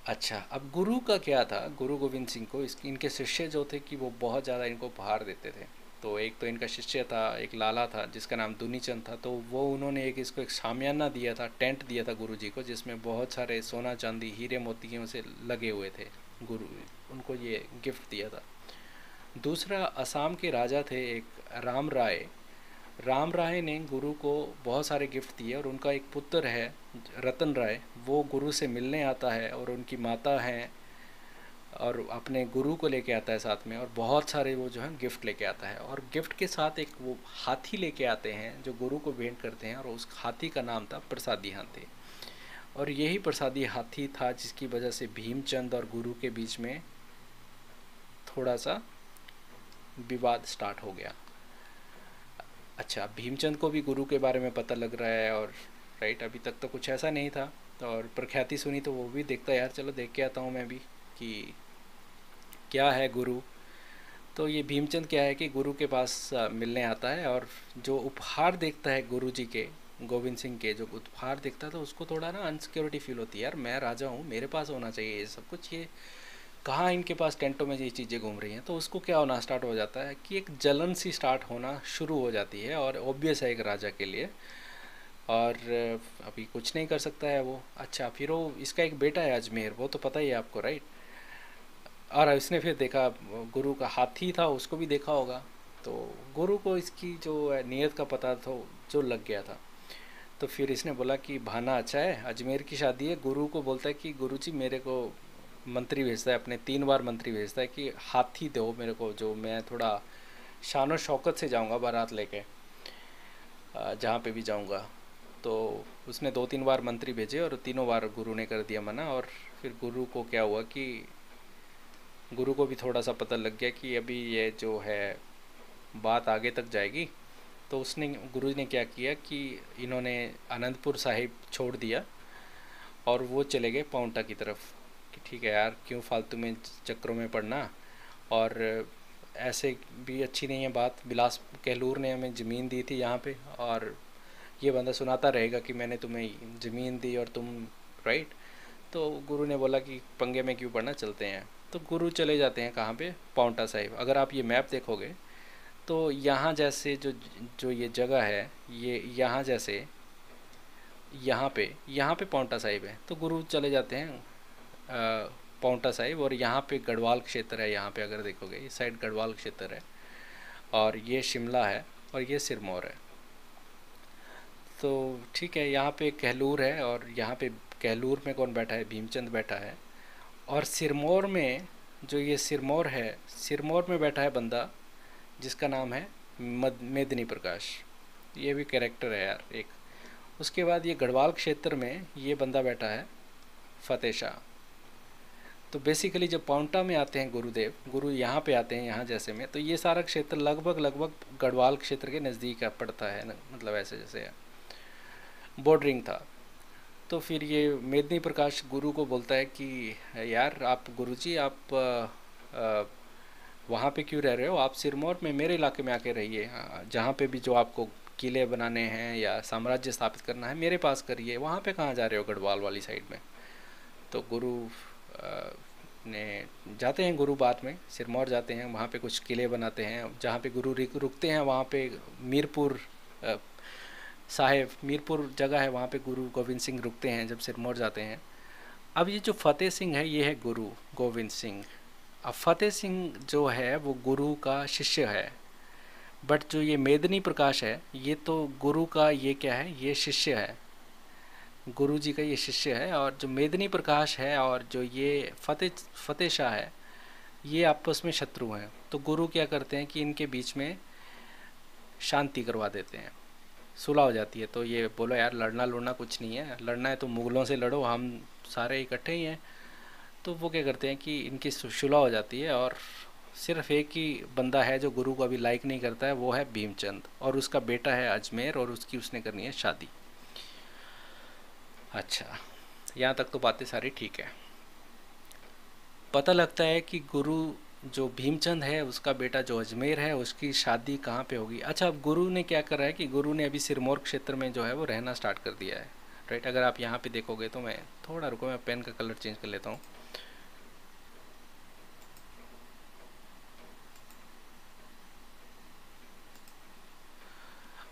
अच्छा, अब गुरु का क्या था, गुरु गोविंद सिंह को इनके शिष्य जो थे कि वो बहुत ज़्यादा इनको उपहार देते थे। तो एक तो इनका शिष्य था, एक लाला था जिसका नाम दुनीचंद था, तो वो उन्होंने इसको एक शामियाना दिया था, टेंट दिया था गुरु जी को, जिसमें बहुत सारे सोना चांदी हीरे मोतियों से लगे हुए थे। गुरु उनको ये गिफ्ट दिया था। दूसरा, असम के राजा थे एक राम राय। राम राय ने गुरु को बहुत सारे गिफ्ट दिए, और उनका एक पुत्र है रतन राय, वो गुरु से मिलने आता है, और उनकी माता हैं, और अपने गुरु को लेके आता है साथ में, और बहुत सारे वो जो है गिफ्ट लेके आता है। और गिफ्ट के साथ एक वो हाथी लेके आते हैं जो गुरु को भेंट करते हैं, और उस हाथी का नाम था प्रसादी हाथी। और यही प्रसादी हाथी था जिसकी वजह से भीमचंद और गुरु के बीच में थोड़ा सा विवाद स्टार्ट हो गया। अच्छा, भीमचंद को भी गुरु के बारे में पता लग रहा है, और राइट, अभी तक तो कुछ ऐसा नहीं था, और प्रख्याति सुनी तो वो भी देखता, यार चलो देख के आता हूँ मैं भी कि क्या है गुरु। तो ये भीमचंद क्या है कि गुरु के पास मिलने आता है, और जो उपहार देखता है गुरु जी के, गोविंद सिंह के जो उपहार देखता था, उसको थोड़ा ना अनसिक्योरिटी फील होती है, यार मैं राजा हूँ, मेरे पास होना चाहिए ये सब कुछ, ये कहाँ इनके पास टेंटों में ये चीज़ें घूम रही हैं। तो उसको क्या होना स्टार्ट हो जाता है कि एक जलन सी स्टार्ट होना शुरू हो जाती है, और ऑब्वियस है एक राजा के लिए, और अभी कुछ नहीं कर सकता है वो। अच्छा, फिर वो इसका एक बेटा है अजमेर, वो तो पता ही है आपको, राइट। और इसने फिर देखा, गुरु का हाथी था उसको भी देखा होगा, तो गुरु को इसकी जो नीयत का पता था, जो लग गया था। तो फिर इसने बोला कि भाना अच्छा है, अजमेर की शादी है। गुरु को बोलता है कि गुरु जी मेरे को मंत्री भेजता है, अपने 3 बार मंत्री भेजता है कि हाथी दो मेरे को, जो मैं थोड़ा शान शौकत से जाऊंगा बारात लेके जहाँ पे भी जाऊंगा। तो उसने 2-3 बार मंत्री भेजे, और तीनों बार गुरु ने कर दिया मना। और फिर गुरु को क्या हुआ कि गुरु को भी थोड़ा सा पता लग गया कि अभी ये जो है बात आगे तक जाएगी। तो उसने, गुरु ने क्या किया कि इन्होंने आनंदपुर साहिब छोड़ दिया, और वो चले गए पाउंटा की तरफ कि ठीक है यार, क्यों फालतू में चक्करों में पड़ना, और ऐसे भी अच्छी नहीं है बात। बिलास कहलूर ने हमें ज़मीन दी थी यहाँ पे, और ये बंदा सुनाता रहेगा कि मैंने तुम्हें ज़मीन दी और तुम, राइट। तो गुरु ने बोला कि पंगे में क्यों पड़ना, चलते हैं। तो गुरु चले जाते हैं कहाँ पे, पाउंटा साहिब। अगर आप ये मैप देखोगे तो यहाँ जैसे जो जो ये जगह है, ये यहाँ जैसे यहाँ पे पाउंटा साहिब है, तो गुरु चले जाते हैं पाउंटा साहिब। और यहाँ पे गढ़वाल क्षेत्र है, यहाँ पे अगर देखोगे इस साइड गढ़वाल क्षेत्र है, और ये शिमला है, और ये सिरमौर है। तो ठीक है, यहाँ पे कहलूर है और यहाँ पे कहलूर में कौन बैठा है, भीमचंद बैठा है। और सिरमौर में, जो ये सिरमौर है, सिरमौर में बैठा है बंदा जिसका नाम है मेदिनी प्रकाश। ये भी कैरेक्टर है यार एक। उसके बाद ये गढ़वाल क्षेत्र में ये बंदा बैठा है फतेह शाह। तो बेसिकली जब पाउंटा में आते हैं गुरुदेव, गुरु यहाँ पे आते हैं, यहाँ जैसे में, तो ये सारा क्षेत्र लगभग लगभग गढ़वाल क्षेत्र के नज़दीक पड़ता है ना, मतलब ऐसे जैसे बॉर्डरिंग था। तो फिर ये मेदिनी प्रकाश गुरु को बोलता है कि यार आप गुरुजी आप वहाँ पे क्यों रह रहे हो, आप सिरमौर में मेरे इलाके में आके रहिए, जहाँ पे भी जो आपको किले बनाने हैं या साम्राज्य स्थापित करना है मेरे पास करिए, वहाँ पे कहाँ जा रहे हो गढ़वाल वाली साइड में। तो गुरु ने जाते हैं, गुरु बाद में सिरमौर जाते हैं, वहाँ पे कुछ किले बनाते हैं, जहाँ पे गुरु रुकते हैं वहाँ पे मीरपुर साहेब, मीरपुर जगह है, वहाँ पे गुरु गोविंद सिंह रुकते हैं जब सिरमौर जाते हैं। अब ये जो फतेह सिंह है ये है गुरु गोविंद सिंह। अब फतेह सिंह जो है वो गुरु का शिष्य है, बट जो ये मेदिनी प्रकाश है ये तो गुरु का, ये क्या है, ये शिष्य है, गुरु जी का ये शिष्य है। और जो मेदिनी प्रकाश है और जो ये फतेह शाह है ये आपस में शत्रु हैं। तो गुरु क्या करते हैं कि इनके बीच में शांति करवा देते हैं, सुलह हो जाती है। तो ये बोलो यार लड़ना लड़ना कुछ नहीं है, लड़ना है तो मुग़लों से लड़ो, हम सारे इकट्ठे ही हैं। तो वो क्या करते हैं कि इनकी सुलह हो जाती है और सिर्फ एक ही बंदा है जो गुरु को अभी लाइक नहीं करता है, वो है भीमचंद, और उसका बेटा है अजमेर और उसकी उसने करनी है शादी। अच्छा, यहाँ तक तो बातें सारी ठीक है। पता लगता है कि गुरु जो भीमचंद है उसका बेटा जो अजमेर है उसकी शादी कहाँ पे होगी। अच्छा, अब गुरु ने क्या करा है कि गुरु ने अभी सिरमौर क्षेत्र में जो है वो रहना स्टार्ट कर दिया है, राइट। अगर आप यहाँ पे देखोगे तो, मैं थोड़ा रुको, मैं पेन का कलर चेंज कर लेता हूँ।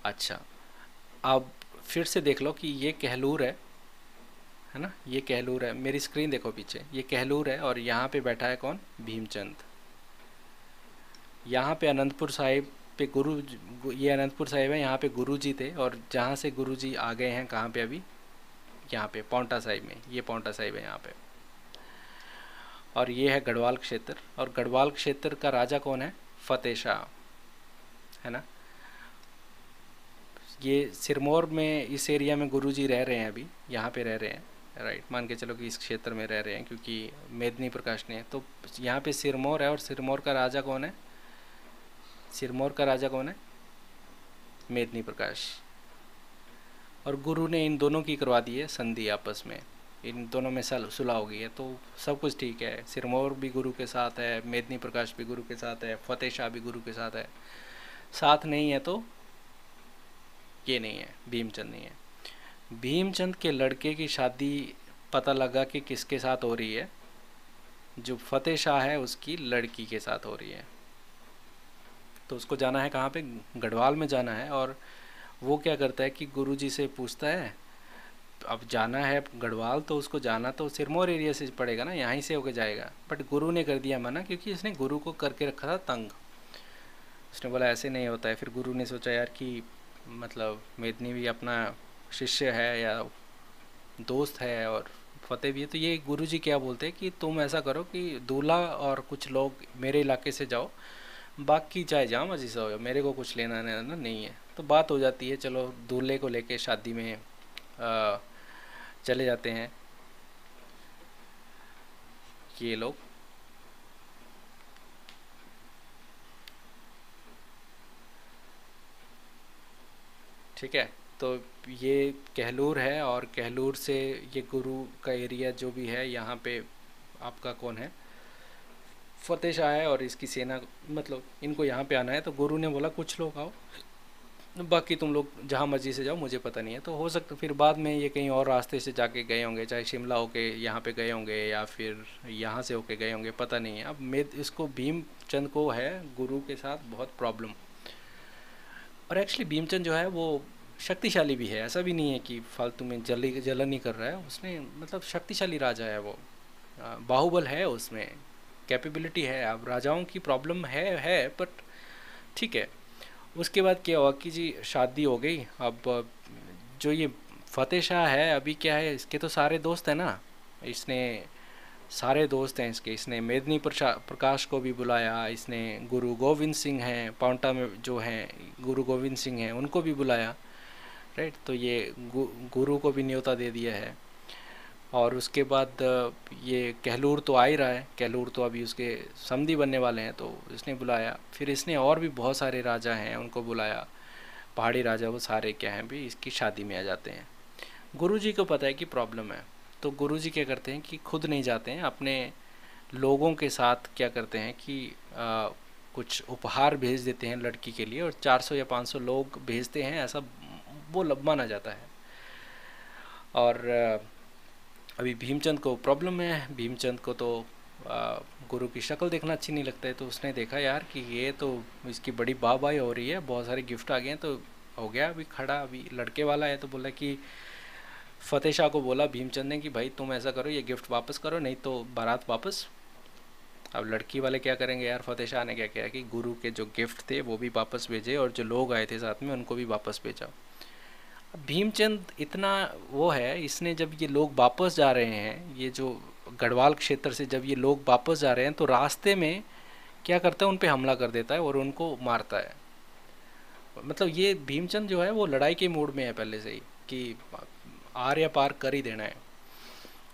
अच्छा, अब फिर से देख लो कि ये कहलूर है ना, ये कहलूर है, मेरी स्क्रीन देखो पीछे, ये कहलूर है और यहाँ पे बैठा है कौन, भीमचंद। यहाँ पे अनंतपुर साहिब पे ये अनंतपुर साहिब है, यहाँ पे गुरु जी थे, और जहाँ से गुरु जी आ गए हैं कहाँ पे अभी, यहाँ पे पाउंटा साहिब में, ये पाउंटा साहिब है यहाँ पे। और ये है गढ़वाल क्षेत्र, और गढ़वाल क्षेत्र का राजा कौन है, फतेह शाह, है ना। ये सिरमौर में इस एरिया में गुरु जी रह रहे हैं अभी, यहाँ पे रह रहे हैं, राइट। मान के चलो कि इस क्षेत्र में रह रहे हैं क्योंकि मेदिनी प्रकाश ने, तो यहाँ पे सिरमौर है और सिरमौर का राजा कौन है, सिरमौर का राजा कौन है, मेदिनी प्रकाश। और गुरु ने इन दोनों की करवा दी है संधि आपस में, इन दोनों में सुलह हो गई है, तो सब कुछ ठीक है। सिरमौर भी गुरु के साथ है, मेदिनी प्रकाश भी गुरु के साथ है, फतेह शाह भी गुरु के साथ है। साथ नहीं है तो ये नहीं है, भीमचंद नहीं है। भीमचंद के लड़के की शादी पता लगा कि किसके साथ हो रही है, जो फतेह शाह है उसकी लड़की के साथ हो रही है। तो उसको जाना है कहाँ पे, गढ़वाल में जाना है। और वो क्या करता है कि गुरुजी से पूछता है, अब जाना है गढ़वाल तो उसको जाना तो सिरमौर एरिया से पड़ेगा ना, यहाँ से होके जाएगा। बट गुरु ने कर दिया मना, क्योंकि इसने गुरु को करके रखा था तंग। उसने बोला ऐसे नहीं होता है। फिर गुरु ने सोचा यार कि मतलब मेदिनी भी अपना शिष्य है या दोस्त है और फतेह भी है, तो ये गुरुजी क्या बोलते हैं कि तुम ऐसा करो कि दूल्हा और कुछ लोग मेरे इलाके से जाओ, बाकी चाहे जाओ मर्जी से हो, मेरे को कुछ लेना देना नहीं है। तो बात हो जाती है, चलो दूल्हे को लेके शादी में चले जाते हैं ये लोग। ठीक है, तो ये कहलूर है और कहलूर से ये गुरु का एरिया जो भी है, यहाँ पे आपका कौन है, फतेह शाह है और इसकी सेना, मतलब इनको यहाँ पे आना है। तो गुरु ने बोला कुछ लोग आओ, बाकी तुम लोग जहाँ मर्जी से जाओ, मुझे पता नहीं है। तो हो सकता फिर बाद में ये कहीं और रास्ते से जाके गए होंगे, चाहे शिमला होके यहाँ पे गए होंगे या फिर यहाँ से होके गए होंगे, पता नहीं है। अब मैं इसको भीमचंद को है गुरु के साथ बहुत प्रॉब्लम। और एक्चुअली भीमचंद जो है वो शक्तिशाली भी है, ऐसा भी नहीं है कि फालतू में जलन नहीं कर रहा है। उसने मतलब शक्तिशाली राजा है वो, बाहुबल है उसमें, कैपेबिलिटी है। अब राजाओं की प्रॉब्लम है बट ठीक है। उसके बाद क्या हुआ कि जी शादी हो गई। अब जो ये फतेह शाह है अभी क्या है, इसके तो सारे दोस्त हैं ना, इसने सारे दोस्त हैं इसके, इसने मेदिनी प्रकाश को भी बुलाया, इसने गुरु गोविंद सिंह हैं पाउंटा में जो हैं, गुरु गोविंद सिंह हैं उनको भी बुलाया, राइट। तो ये गुरु को भी न्योता दे दिया है। और उसके बाद ये कहलूर तो आ ही रहा है, कहलूर तो अभी उसके समधी बनने वाले हैं, तो इसने बुलाया। फिर इसने और भी बहुत सारे राजा हैं उनको बुलाया, पहाड़ी राजा, वो सारे क्या हैं भी इसकी शादी में आ जाते हैं। गुरुजी को पता है कि प्रॉब्लम है, तो गुरुजी क्या करते हैं कि खुद नहीं जाते हैं, अपने लोगों के साथ क्या करते हैं कि कुछ उपहार भेज देते हैं लड़की के लिए, और 400 या 500 लोग भेजते हैं, ऐसा वो माना जाता है। और अभी भीमचंद को प्रॉब्लम है, भीमचंद को तो गुरु की शक्ल देखना अच्छी नहीं लगता है, तो उसने देखा यार कि ये तो इसकी बड़ी वाहवाही हो रही है, बहुत सारे गिफ्ट आ गए हैं, तो हो गया अभी खड़ा, अभी लड़के वाला है, तो बोला कि फतेह शाह को बोला भीमचंद ने कि भाई तुम ऐसा करो, ये गिफ्ट वापस करो, नहीं तो बारात वापस। अब लड़की वाले क्या करेंगे यार, फतेह शाह ने क्या किया कि गुरु के जो गिफ्ट थे वो भी वापस भेजे, और जो लोग आए थे साथ में उनको भी वापस भेजा। भीमचंद इतना वो है, इसने जब ये लोग वापस जा रहे हैं, ये जो गढ़वाल क्षेत्र से जब ये लोग वापस जा रहे हैं, तो रास्ते में क्या करता है, उन पे हमला कर देता है और उनको मारता है। मतलब ये भीमचंद जो है वो लड़ाई के मूड में है पहले से ही, कि आर या पार कर ही देना है।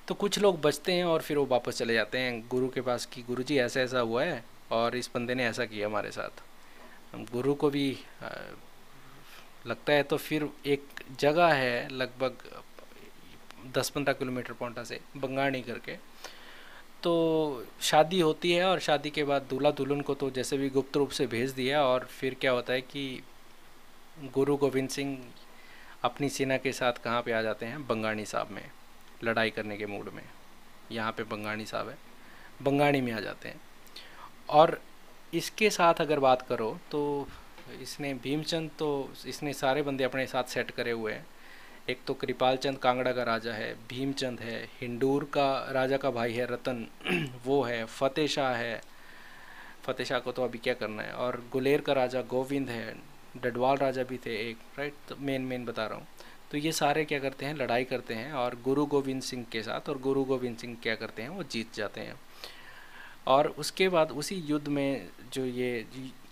तो कुछ लोग बचते हैं और फिर वो वापस चले जाते हैं गुरु के पास कि गुरुजी ऐसा ऐसा हुआ है और इस बंदे ने ऐसा किया हमारे साथ। गुरु को भी लगता है, तो फिर एक जगह है लगभग 10-15 किलोमीटर पौंटा से, बंगाणी करके, तो शादी होती है। और शादी के बाद दूल्हा दुल्हन को तो जैसे भी गुप्त रूप से भेज दिया, और फिर क्या होता है कि गुरु गोविंद सिंह अपनी सेना के साथ कहाँ पे आ जाते हैं, बंगाणी साहब में, लड़ाई करने के मूड में। यहाँ पे बंगाणी साहब है, बंगाणी में आ जाते हैं। और इसके साथ अगर बात करो तो इसने भीमचंद तो इसने सारे बंदे अपने साथ सेट करे हुए हैं। एक तो कृपाल चंद कांगड़ा का राजा है, भीमचंद है, हिंडूर का राजा का भाई है रतन वो है, फतेह शाह है, फतेह शाह को तो अभी क्या करना है, और गुलेर का राजा गोविंद है, डडवाल राजा भी थे एक, राइट। तो मेन बता रहा हूँ। तो ये सारे क्या करते हैं, लड़ाई करते हैं और गुरु गोविंद सिंह के साथ, और गुरु गोविंद सिंह क्या करते हैं, वो जीत जाते हैं। और उसके बाद उसी युद्ध में जो ये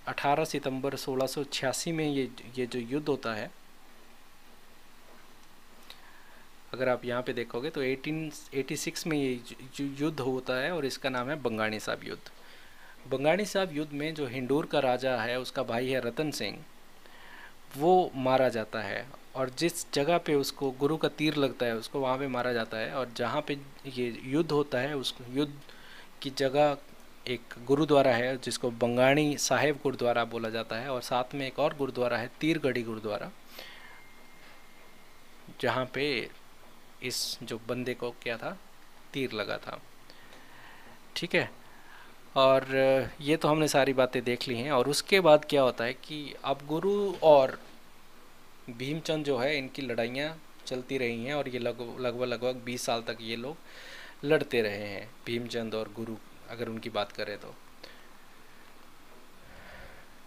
18 सितंबर 1686 में ये जो युद्ध होता है, अगर आप यहाँ पे देखोगे तो 1886 में ये युद्ध होता है, और इसका नाम है बंगाणी साहब युद्ध। बंगाणी साहब युद्ध में जो हिंडूर का राजा है, उसका भाई है रतन सिंह, वो मारा जाता है। और जिस जगह पे उसको गुरु का तीर लगता है, उसको वहाँ पे मारा जाता है। और जहाँ पे ये युद्ध होता है, उस युद्ध की जगह एक गुरुद्वारा है जिसको बंगाणी साहेब गुरुद्वारा बोला जाता है, और साथ में एक और गुरुद्वारा है तीरगढ़ी गुरुद्वारा, जहाँ पे इस जो बंदे को क्या था, तीर लगा था। ठीक है। और ये तो हमने सारी बातें देख ली हैं। और उसके बाद क्या होता है कि अब गुरु और भीमचंद जो है, इनकी लड़ाइयाँ चलती रही हैं, और ये लगभग 20 साल तक ये लोग लड़ते रहे हैं, भीमचंद और गुरु, अगर उनकी बात करें तो।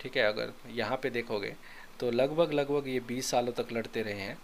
ठीक है। अगर यहाँ पे देखोगे तो लगभग ये 20 सालों तक लड़ते रहे हैं।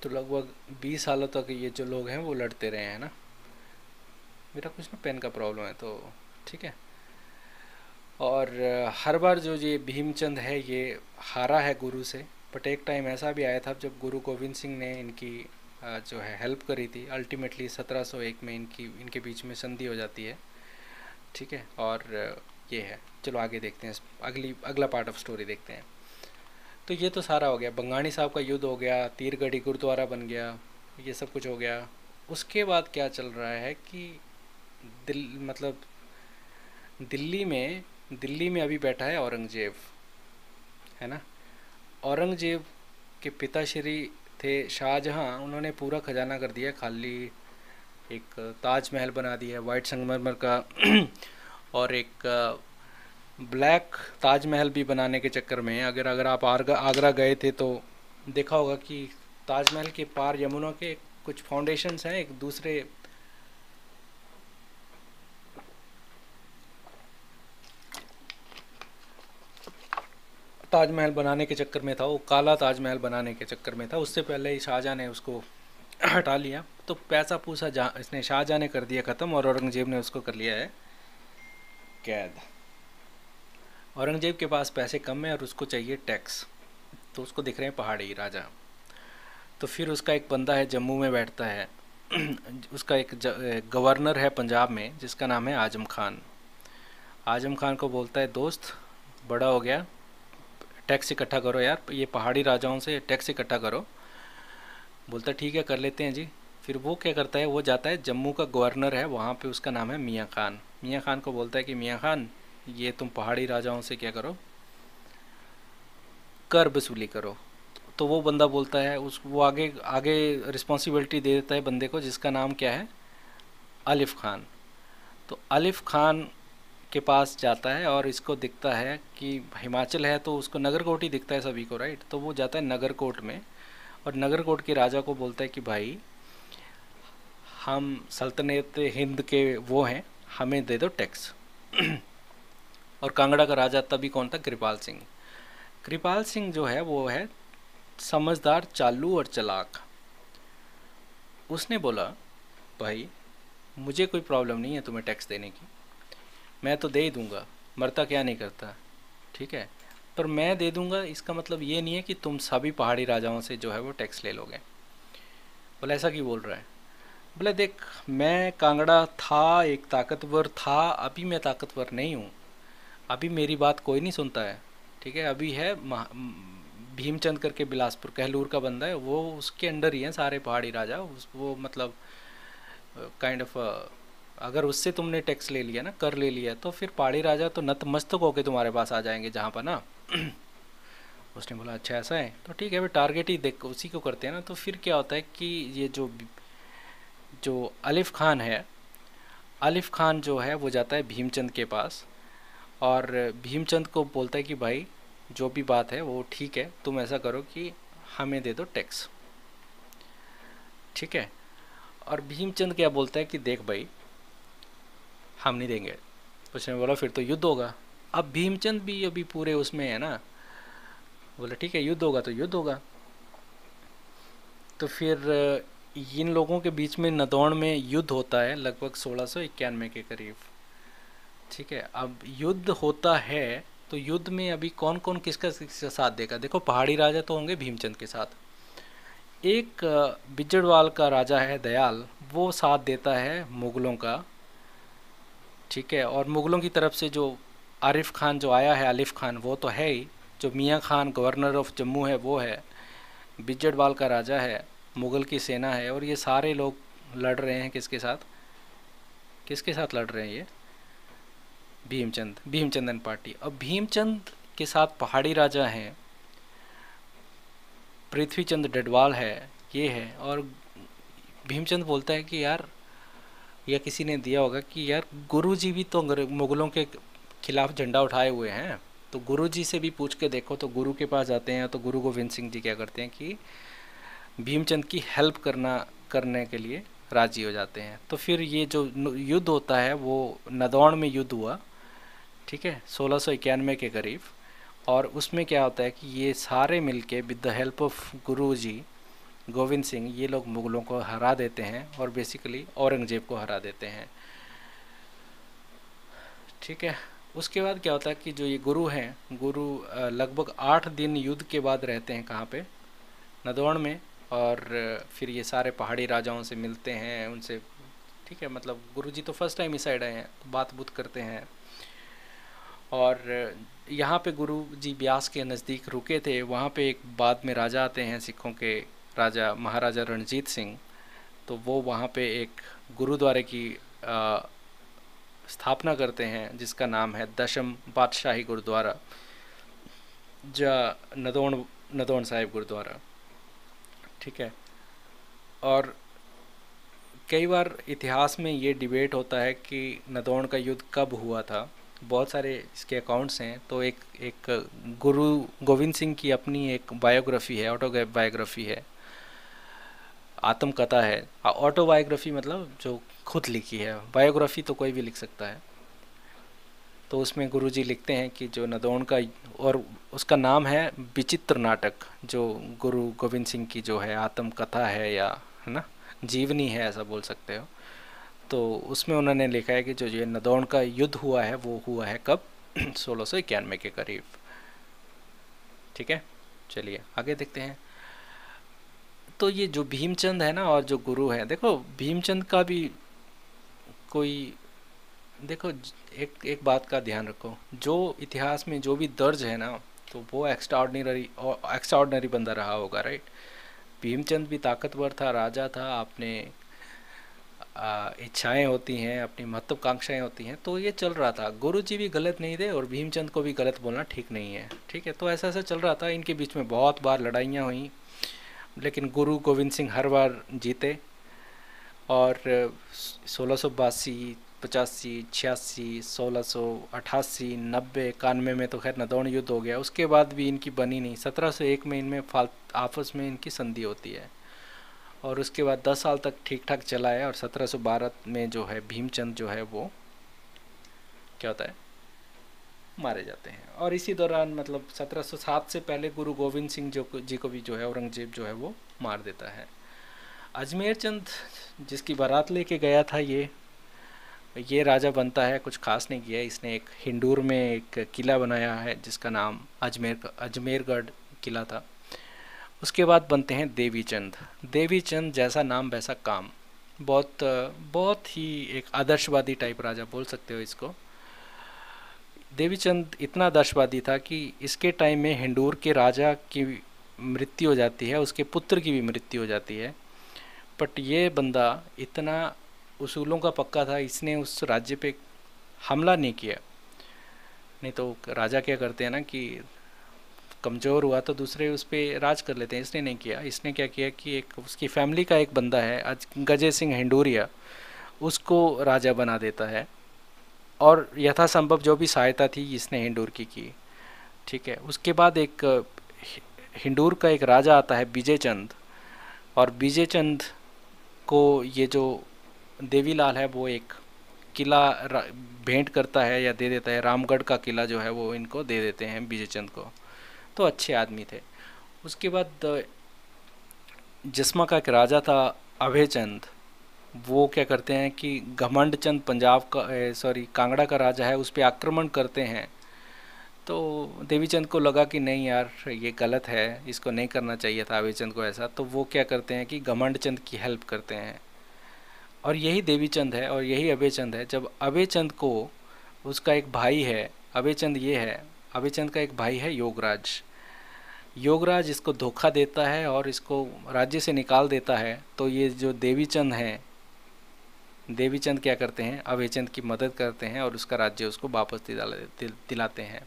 तो लगभग 20 सालों तक ये जो लोग हैं वो लड़ते रहे हैं ना। मेरा कुछ ना पेन का प्रॉब्लम है, तो ठीक है। और हर बार जो ये भीमचंद है ये हारा है गुरु से। बट एक टाइम ऐसा भी आया था जब गुरु गोविंद सिंह ने इनकी जो है हेल्प करी थी। अल्टीमेटली 1701 में इनके बीच में संधि हो जाती है। ठीक है। और ये है, चलो आगे देखते हैं, अगला पार्ट ऑफ स्टोरी देखते हैं। तो ये तो सारा हो गया, बंगाणी साहब का युद्ध हो गया, तीरगढ़ी गुरुद्वारा बन गया, ये सब कुछ हो गया। उसके बाद क्या चल रहा है कि मतलब दिल्ली में अभी बैठा है औरंगजेब, है ना। औरंगजेब के पिताश्री थे शाहजहां, उन्होंने पूरा खजाना कर दिया खाली, एक ताजमहल बना दिया है वाइट संगमरमर का और एक ब्लैक ताजमहल भी बनाने के चक्कर में, अगर अगर आप आगरा गए थे तो देखा होगा कि ताजमहल के पार यमुना के कुछ फाउंडेशंस हैं, एक दूसरे ताजमहल बनाने के चक्कर में था, वो काला ताजमहल बनाने के चक्कर में था, उससे पहले ही शाहजहाँ ने उसको हटा लिया। तो पैसा पूसा जहाँ इसने शाहजहाँ ने कर दिया ख़त्म, और औरंगजेब ने उसको कर लिया है कैद। औरंगजेब के पास पैसे कम है और उसको चाहिए टैक्स, तो उसको दिख रहे हैं पहाड़ी राजा। तो फिर उसका एक बंदा है जम्मू में बैठता है उसका एक गवर्नर है पंजाब में जिसका नाम है आजम खान। आजम खान को बोलता है दोस्त बड़ा हो गया, टैक्स इकट्ठा करो यार, ये पहाड़ी राजाओं से टैक्स इकट्ठा करो। बोलता ठीक है कर लेते हैं जी। फिर वो क्या करता है, वो जाता है जम्मू का गवर्नर है वहाँ पे, उसका नाम है मियाँ खान। मियाँ खान को बोलता है कि मियाँ खान ये तुम पहाड़ी राजाओं से क्या करो, कर वसूली करो। तो वो बंदा बोलता है वो आगे आगे रिस्पॉन्सिबिलिटी दे देता है बंदे को, जिसका नाम क्या है, आलिफ खान। तो आलिफ खान के पास जाता है और इसको दिखता है कि हिमाचल है तो उसको नगर कोट ही दिखता है सभी को, राइट। तो वो जाता है नगर कोट में और नगर कोट के राजा को बोलता है कि भाई हम सल्तनत हिंद के वो हैं, हमें दे दो टैक्स और कांगड़ा का राजा तभी कौन था, कृपाल सिंह। कृपाल सिंह जो है वो है समझदार, चालू और चालाक। उसने बोला भाई मुझे कोई प्रॉब्लम नहीं है तुम्हें टैक्स देने की, मैं तो दे ही दूंगा, मरता क्या नहीं करता, ठीक है, पर मैं दे दूंगा इसका मतलब ये नहीं है कि तुम सभी पहाड़ी राजाओं से जो है वो टैक्स ले लोगे। बोला ऐसा क्यों बोल रहा है। बोले देख मैं कांगड़ा था, एक ताकतवर था, अभी मैं ताकतवर नहीं हूँ, अभी मेरी बात कोई नहीं सुनता है, ठीक है। अभी है भीमचंद करके बिलासपुर कहलूर का बंदा है, वो उसके अंडर ही हैं सारे पहाड़ी राजा, वो मतलब काइंड ऑफ अगर उससे तुमने टैक्स ले लिया ना, कर ले लिया, तो फिर पहाड़ी राजा तो नतमस्तक होके तुम्हारे पास आ जाएंगे जहाँ पर ना उसने बोला अच्छा ऐसा है, तो ठीक है फिर टारगेट ही देख उसी को करते हैं ना। तो फिर क्या होता है कि ये जो जो आलिफ खान है, आलिफ खान जो है वो जाता है भीमचंद के पास और भीमचंद को बोलता है कि भाई जो भी बात है वो ठीक है, तुम ऐसा करो कि हमें दे दो टैक्स, ठीक है। और भीमचंद क्या बोलता है कि देख भाई हम नहीं देंगे। उसने बोला फिर तो युद्ध होगा। अब भीमचंद भी अभी पूरे उसमें है ना, बोला ठीक है युद्ध होगा तो युद्ध होगा। तो फिर इन लोगों के बीच में नदौन में युद्ध होता है लगभग 1691 के करीब, ठीक है। अब युद्ध होता है तो युद्ध में अभी कौन कौन किसका साथ देगा, देखो पहाड़ी राजा तो होंगे भीमचंद के साथ, एक बिजड़वाल का राजा है दयाल, वो साथ देता है मुग़लों का, ठीक है। और मुग़लों की तरफ से जो आरिफ खान जो आया है, आलिफ खान वो तो है ही, जो मियाँ खान गवर्नर ऑफ जम्मू है वो है, बिजड़वाल का राजा है, मुग़ल की सेना है, और ये सारे लोग लड़ रहे हैं किसके साथ, किसके साथ लड़ रहे हैं ये, भीमचंदन पार्टी। अब भीमचंद के साथ पहाड़ी राजा हैं, पृथ्वीचंद डडवाल है, ये है। और भीमचंद बोलता है कि यार या किसी ने दिया होगा कि यार गुरुजी भी तो मुग़लों के खिलाफ झंडा उठाए हुए हैं, तो गुरुजी से भी पूछ के देखो। तो गुरु के पास जाते हैं तो गुरु गोविंद सिंह जी क्या करते हैं कि भीमचंद की हेल्प करने के लिए राजी हो जाते हैं। तो फिर ये जो युद्ध होता है वो नदौन में युद्ध हुआ, ठीक है, 1691 के करीब। और उसमें क्या होता है कि ये सारे मिलके विद द हेल्प ऑफ गुरुजी गोविंद सिंह ये लोग मुग़लों को हरा देते हैं और बेसिकली औरंगजेब को हरा देते हैं, ठीक है। उसके बाद क्या होता है कि जो ये गुरु हैं, गुरु लगभग 8 दिन युद्ध के बाद रहते हैं कहाँ पे, नदौन में। और फिर ये सारे पहाड़ी राजाओं से मिलते हैं उनसे, ठीक है, मतलब गुरुजी तो फर्स्ट टाइम इस साइड आए हैं तो बात बूत करते हैं। और यहाँ पे गुरु जी ब्यास के नज़दीक रुके थे, वहाँ पे एक बाद में राजा आते हैं सिखों के, राजा महाराजा रणजीत सिंह, तो वो वहाँ पे एक गुरुद्वारे की आ, स्थापना करते हैं जिसका नाम है दशम पातशाही गुरुद्वारा, जा नदौन नदौन साहिब गुरुद्वारा। ठीक है। और कई बार इतिहास में ये डिबेट होता है कि नदौन का युद्ध कब हुआ था। बहुत सारे इसके अकाउंट्स हैं। तो एक गुरु गोविंद सिंह की अपनी एक बायोग्राफी है, ऑटोबायोग्राफी है, आत्मकथा है। ऑटोबायोग्राफी मतलब जो खुद लिखी है, बायोग्राफी तो कोई भी लिख सकता है। तो उसमें गुरुजी लिखते हैं कि जो नदौन का, और उसका नाम है विचित्र नाटक, जो गुरु गोविंद सिंह की जो है आत्मकथा है, या है ना, जीवनी है ऐसा बोल सकते हो। तो उसमें उन्होंने लिखा है कि जो ये नदौन का युद्ध हुआ है वो हुआ है कब 1691 के करीब। ठीक है, चलिए आगे देखते हैं। तो ये जो भीमचंद है ना, और जो गुरु है, देखो भीमचंद का भी कोई, देखो एक एक बात का ध्यान रखो, जो इतिहास में जो भी दर्ज है ना, तो वो एक्स्ट्राऑर्डिनरी बंदा रहा होगा, राइट। भीमचंद भी ताकतवर था, राजा था, आपने इच्छाएं होती हैं, अपनी महत्वाकांक्षाएं होती हैं, तो ये चल रहा था। गुरु जी भी गलत नहीं थे और भीमचंद को भी गलत बोलना ठीक नहीं है। ठीक है, तो ऐसा ऐसा चल रहा था। इनके बीच में बहुत बार लड़ाइयाँ हुई, लेकिन गुरु गोविंद सिंह हर बार जीते। और 1682, 85, 86, 1688, 90, 91 में तो खैर नदौन युद्ध हो गया। उसके बाद भी इनकी बनी नहीं। 1701 में इनमें आपस में इनकी संधि होती है, और उसके बाद 10 साल तक ठीक ठाक चला है। और 1712 में जो है भीमचंद जो है वो क्या होता है, मारे जाते हैं। और इसी दौरान मतलब 1707 से पहले गुरु गोविंद सिंह जी को भी जो है औरंगजेब जो है वो मार देता है। अजमेर चंद जिसकी बारात लेके गया था, ये राजा बनता है, कुछ खास नहीं किया इसने। एक हिंडूर में एक किला बनाया है जिसका नाम अजमेरगढ़ किला था। उसके बाद बनते हैं देवीचंद। देवीचंद जैसा नाम वैसा काम, बहुत बहुत ही एक आदर्शवादी टाइप राजा बोल सकते हो इसको। देवीचंद इतना आदर्शवादी था कि इसके टाइम में हिंडूर के राजा की मृत्यु हो जाती है, उसके पुत्र की भी मृत्यु हो जाती है। बट ये बंदा इतना उसूलों का पक्का था, इसने उस राज्य पे हमला नहीं किया। नहीं तो राजा क्या करते हैं ना कि कमज़ोर हुआ तो दूसरे उस पर राज कर लेते हैं। इसने नहीं किया। इसने क्या किया कि एक उसकी फैमिली का एक बंदा है गजे सिंह हिंडूरिया, उसको राजा बना देता है। और यथासंभव जो भी सहायता थी इसने हिंडूर की। ठीक है, उसके बाद एक हिंडूर का एक राजा आता है विजय चंद, और विजय चंद को ये जो देवीलाल है वो एक किला भेंट करता है या दे देता है। रामगढ़ का किला जो है वो इनको दे देते हैं विजय चंद को। तो अच्छे आदमी थे। उसके बाद जिस्मा का एक राजा था अभय चंद, वो क्या करते हैं कि घमंड चंद पंजाब का कांगड़ा का राजा है, उस पर आक्रमण करते हैं। तो देवीचंद को लगा कि नहीं यार ये गलत है, इसको नहीं करना चाहिए था अभयचंद को ऐसा। तो वो क्या करते हैं कि घमंड चंद की हेल्प करते हैं। और यही देवीचंद है और यही अभयचंद है। जब अभयचंद को उसका एक भाई है, अभयचंद ये है, अभयचंद का एक भाई है योगराज। योगराज इसको धोखा देता है और इसको राज्य से निकाल देता है। तो ये जो देवीचंद हैं, देवीचंद क्या करते हैं, अभयचंद की मदद करते हैं और उसका राज्य उसको वापस दिलाते हैं।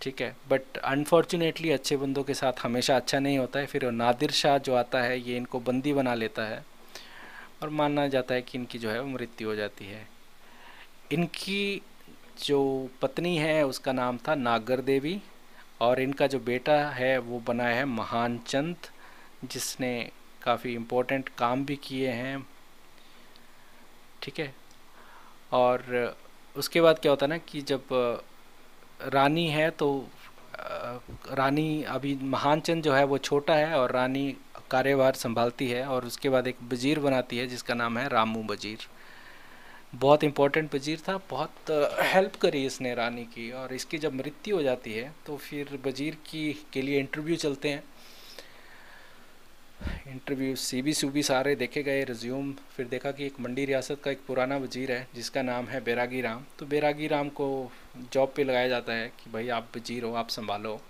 ठीक है, बट अनफॉर्चुनेटली अच्छे बंदों के साथ हमेशा अच्छा नहीं होता है। फिर नादिर शाह जो आता है ये इनको बंदी बना लेता है, और माना जाता है कि इनकी जो है वो मृत्यु हो जाती है। इनकी जो पत्नी है उसका नाम था नागर देवी, और इनका जो बेटा है वो बना है महान चंद, जिसने काफ़ी इम्पोर्टेंट काम भी किए हैं। ठीक है, और उसके बाद क्या होता है ना कि जब रानी है तो रानी, अभी महान चंद जो है वो छोटा है और रानी कार्यभार संभालती है। और उसके बाद एक वजीर बनाती है जिसका नाम है रामू वजीर। बहुत इम्पोर्टेंट वजीर था, बहुत हेल्प करी इसने रानी की। और इसकी जब मृत्यु हो जाती है तो फिर वजीर की के लिए इंटरव्यू चलते हैं। इंटरव्यू सीबी सूबी सारे देखे गए, रिज्यूम। फिर देखा कि एक मंडी रियासत का एक पुराना वजीर है जिसका नाम है बैरागी राम। तो बैरागी राम को जॉब पे लगाया जाता है कि भाई आप वजीर हो, आप संभालो।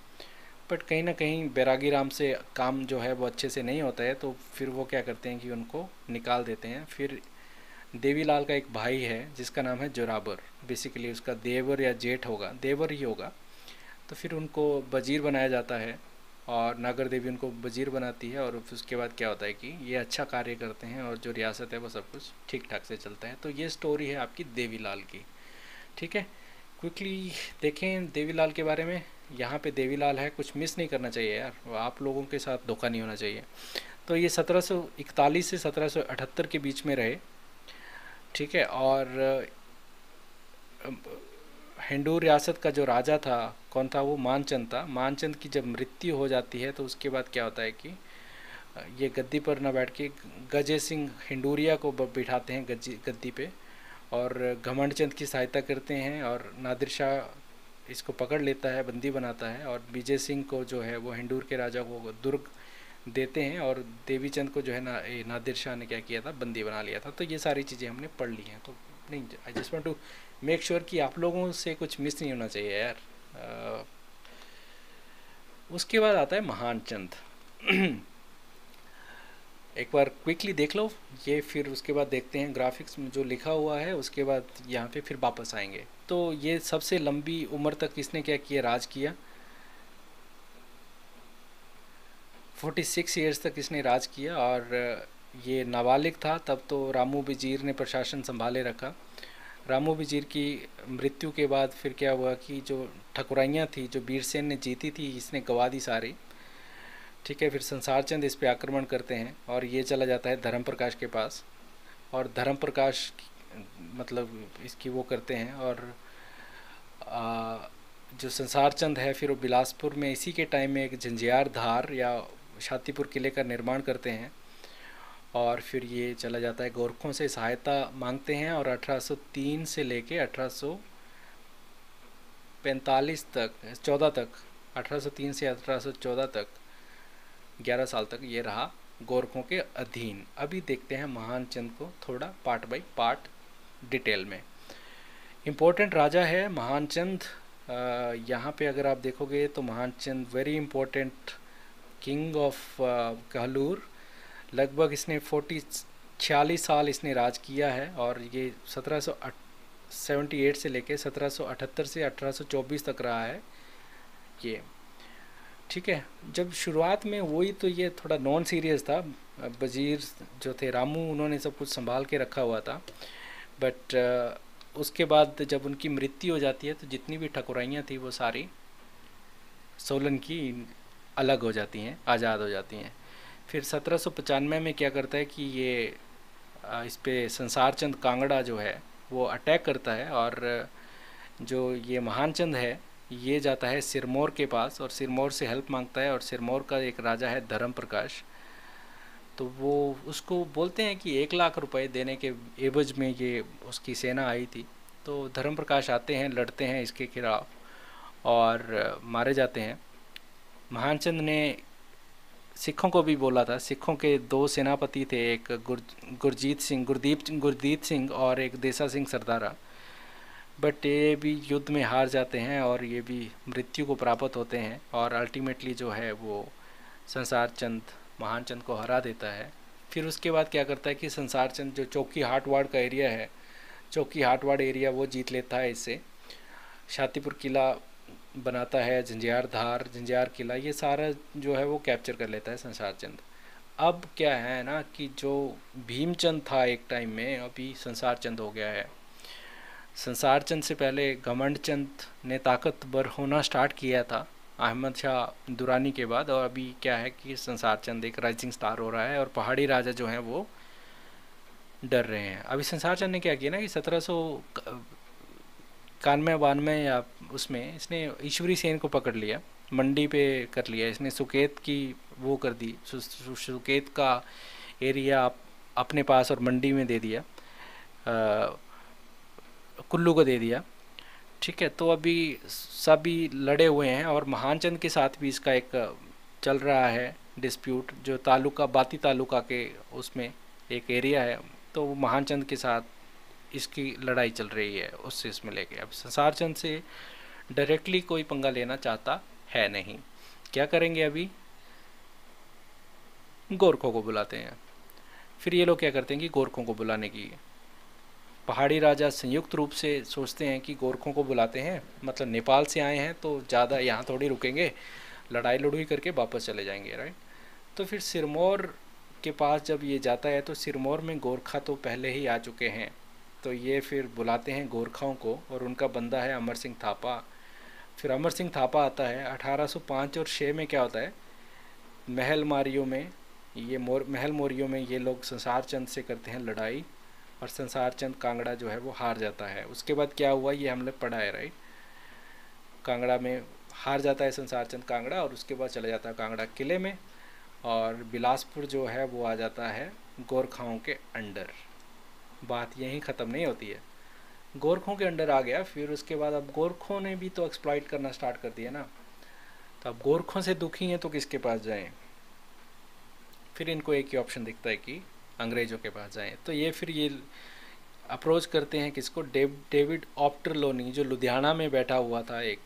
बट कहीं ना कहीं बैरागी राम से काम जो है वो अच्छे से नहीं होता है, तो फिर वो क्या करते हैं कि उनको निकाल देते हैं। फिर देवीलाल का एक भाई है जिसका नाम है जोराबर, बेसिकली उसका देवर या जेठ होगा, देवर ही होगा। तो फिर उनको वजीर बनाया जाता है और नागर देवी उनको वजीर बनाती है, और उसके बाद क्या होता है कि ये अच्छा कार्य करते हैं और जो रियासत है वो सब कुछ ठीक ठाक से चलता है। तो ये स्टोरी है आपकी देवीलाल की। ठीक है, क्विकली देखें देवीलाल के बारे में। यहाँ पे देवीलाल है, कुछ मिस नहीं करना चाहिए यार, आप लोगों के साथ धोखा नहीं होना चाहिए। तो ये 1741 से 1778 के बीच में रहे। ठीक है, और हिंदू रियासत का जो राजा था कौन था, वो मानचंद था। मानचंद की जब मृत्यु हो जाती है तो उसके बाद क्या होता है कि ये गद्दी पर ना बैठ के गजे सिंह हिंडूरिया को बिठाते हैं गद्दी पे, और घमंड चंद की सहायता करते हैं, और नादिर शाह इसको पकड़ लेता है, बंदी बनाता है, और विजय सिंह को जो है वो हिंदूर के राजा को दुर्ग देते हैं, और देवी चंद को जो है ना नादिर शाह ने क्या किया था, बंदी बना लिया था। तो ये सारी चीज़ें हमने पढ़ ली हैं। तो नहीं, I just want to make sure कि आप लोगों से कुछ मिस नहीं होना चाहिए यार। उसके बाद आता है महान चंद। एक बार क्विकली देख लो ये, फिर उसके बाद देखते हैं ग्राफिक्स में जो लिखा हुआ है, उसके बाद यहाँ पे फिर वापस आएंगे। तो ये सबसे लंबी उम्र तक इसने क्या किया, राज किया। 46 ईयर्स तक इसने राज किया, और ये नाबालिग था तब तो रामू वजीर ने प्रशासन संभाले रखा। रामू वजीर की मृत्यु के बाद फिर क्या हुआ कि जो ठकुराइयाँ थी जो वीरसेन ने जीती थी, इसने गवा दी सारी। ठीक है, फिर संसार चंद इस पे आक्रमण करते हैं और ये चला जाता है धर्म प्रकाश के पास, और धर्म प्रकाश मतलब इसकी वो करते हैं, और जो संसार चंद है फिर वो बिलासपुर में इसी के टाइम में एक झंझार धार या शातीपुर किले का निर्माण करते हैं, और फिर ये चला जाता है गोरखों से सहायता मांगते हैं, और 1803 से लेके 1845 तक 14 तक 1803 से 1814 तक 11 साल तक ये रहा गोरखों के अधीन। अभी देखते हैं महान चंद को थोड़ा पार्ट बाय पार्ट डिटेल में। इम्पोर्टेंट राजा है महान चंद। यहाँ पे अगर आप देखोगे तो Mahan Chand very important king of Kahlur. लगभग इसने 46 साल इसने राज किया है, और ये 1778 से लेके 1778 से 1824 तक रहा है ये। ठीक है, जब शुरुआत में वही तो ये थोड़ा नॉन सीरियस था, वजीर जो थे रामू उन्होंने सब कुछ संभाल के रखा हुआ था, बट उसके बाद जब उनकी मृत्यु हो जाती है तो जितनी भी ठकुराइयाँ थी वो सारी सोलन की अलग हो जाती हैं, आज़ाद हो जाती हैं। फिर 1795 में क्या करता है कि ये इस पे संसार चंद कांगड़ा जो है वो अटैक करता है, और जो ये महान चंद है ये जाता है सिरमौर के पास और सिरमौर से हेल्प मांगता है, और सिरमौर का एक राजा है धर्म प्रकाश, तो वो उसको बोलते हैं कि 1 लाख रुपए देने के एवज में ये उसकी सेना आई थी। तो धर्म प्रकाश आते हैं, लड़ते हैं इसके खिलाफ और मारे जाते हैं। महानचंद ने सिखों को भी बोला था, सिखों के 2 सेनापति थे, एक गुरदीप सिंह और एक देसा सिंह सरदारा, बट ये भी युद्ध में हार जाते हैं और ये भी मृत्यु को प्राप्त होते हैं, और अल्टीमेटली जो है वो संसार चंद महानचंद को हरा देता है। फिर उसके बाद क्या करता है कि संसार चंद जो चौकी हाटवाड़ का एरिया है, चौकी हाटवाड़ एरिया वो जीत लेता है इससे, शातीपुर किला बनाता है, झंझार किला, ये सारा जो है वो कैप्चर कर लेता है संसार चंद। अब क्या है ना कि जो भीमचंद था एक टाइम में, अभी संसार चंद हो गया है। संसार चंद से पहले घमंड चंद ने ताकतवर होना स्टार्ट किया था अहमद शाह दुरानी के बाद, और अभी क्या है कि संसार चंद एक राइजिंग स्टार हो रहा है और पहाड़ी राजा जो हैं वो डर रहे हैं। अभी संसार चंद ने क्या किया ना कि 1791 या उसमें इसने ईश्वरी सेन को पकड़ लिया, मंडी पे कर लिया इसने, सुकेत की वो कर दी, सुकेत का एरिया अपने पास और मंडी में दे दिया, कुल्लू को दे दिया। ठीक है, तो अभी सभी लड़े हुए हैं, और महानचंद के साथ भी इसका एक चल रहा है डिस्प्यूट, जो तालुका बाती तालुका के उसमें एक एरिया है, तो वो महानचंद के साथ इसकी लड़ाई चल रही है उससे इसमें लेके। अब संसार चंद से डायरेक्टली कोई पंगा लेना चाहता है नहीं, क्या करेंगे अभी, गोरखों को बुलाते हैं। फिर ये लोग क्या करते हैं कि गोरखों को बुलाने की, पहाड़ी राजा संयुक्त रूप से सोचते हैं कि गोरखों को बुलाते हैं, मतलब नेपाल से आए हैं तो ज़्यादा यहाँ थोड़ी रुकेंगे, लड़ाई लड़ूई करके वापस चले जाएंगे, राइट। तो फिर सिरमौर के पास जब ये जाता है तो सिरमौर में गोरखा तो पहले ही आ चुके हैं, तो ये फिर बुलाते हैं गोरखाओं को, और उनका बंदा है अमर सिंह थापा। फिर अमर सिंह थापा आता है 1805 और 6 में क्या होता है, महल मारियों में ये महल मोरियों में ये लोग संसार चंद से करते हैं लड़ाई, और संसार चंद कांगड़ा जो है वो हार जाता है। उसके बाद क्या हुआ ये हमने पढ़ा है, राइट। कांगड़ा में हार जाता है संसार चंद कांगड़ा, और उसके बाद चला जाता है कांगड़ा किले में, और बिलासपुर जो है वो आ जाता है गोरखाओं के अंडर। बात यहीं ख़त्म नहीं होती है, गोरखों के अंडर आ गया, फिर उसके बाद अब गोरखों ने भी तो एक्सप्लॉइट करना स्टार्ट कर दिया ना, तो अब गोरखों से दुखी हैं तो किसके पास जाएं। फिर इनको एक ही ऑप्शन दिखता है कि अंग्रेज़ों के पास जाएं। तो ये फिर ये अप्रोच करते हैं किसको, डेविड ऑप्टरलोनी, जो लुधियाना में बैठा हुआ था, एक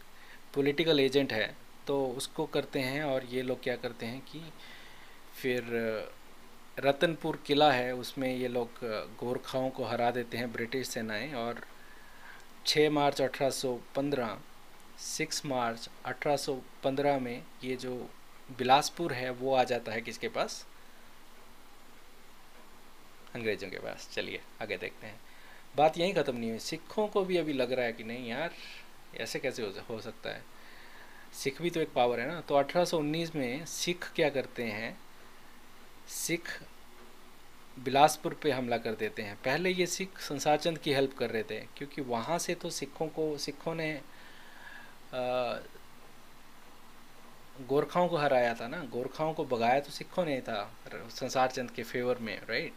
पॉलिटिकल एजेंट है, तो उसको करते हैं। और ये लोग क्या करते हैं कि फिर रतनपुर किला है उसमें ये लोग गोरखाओं को हरा देते हैं ब्रिटिश सेनाएं, और 6 मार्च 1815 6 मार्च 1815 में ये जो बिलासपुर है वो आ जाता है किसके पास, अंग्रेज़ों के पास। चलिए आगे देखते हैं। बात यहीं ख़त्म नहीं हुई, सिखों को भी अभी लग रहा है कि नहीं यार ऐसे कैसे हो सकता है, सिख भी तो एक पावर है ना। तो 1819 में सिख क्या करते हैं, सिख बिलासपुर पे हमला कर देते हैं। पहले ये सिख संसार चंद की हेल्प कर रहे थे, क्योंकि वहाँ से तो सिखों ने गोरखाओं को हराया था ना, गोरखाओं को भगाया तो सिखों ने था संसार चंद के फेवर में, राइट।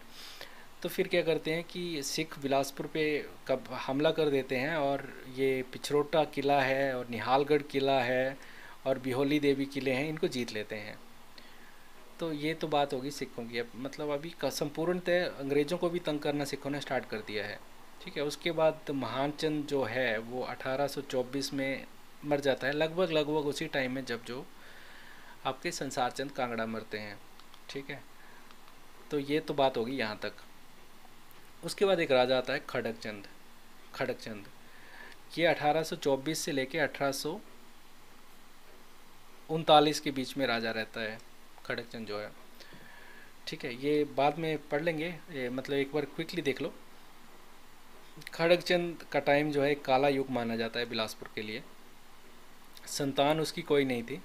तो फिर क्या करते हैं कि सिख बिलासपुर पे कब हमला कर देते हैं, और ये पिछरोटा किला है और निहालगढ़ किला है और बिहोली देवी किले हैं, इनको जीत लेते हैं। तो ये तो बात होगी सिखों की। अब मतलब अभी संपूर्णतः अंग्रेज़ों को भी तंग करना सिखों ने स्टार्ट कर दिया है, ठीक है। उसके बाद महानचंद जो है वो 1824 में मर जाता है, लगभग उसी टाइम में जब जो आपके संसार चंद कांगड़ा मरते हैं, ठीक है। तो ये तो बात होगी यहाँ तक। उसके बाद एक राजा आता है खड़कचंद। ये 1824 से लेके 1839 के बीच में राजा रहता है खड़कचंद जो है, ठीक है। ये बाद में पढ़ लेंगे, ये मतलब एक बार क्विकली देख लो। खड़कचंद का टाइम जो है काला युग माना जाता है बिलासपुर के लिए। संतान उसकी कोई नहीं थी,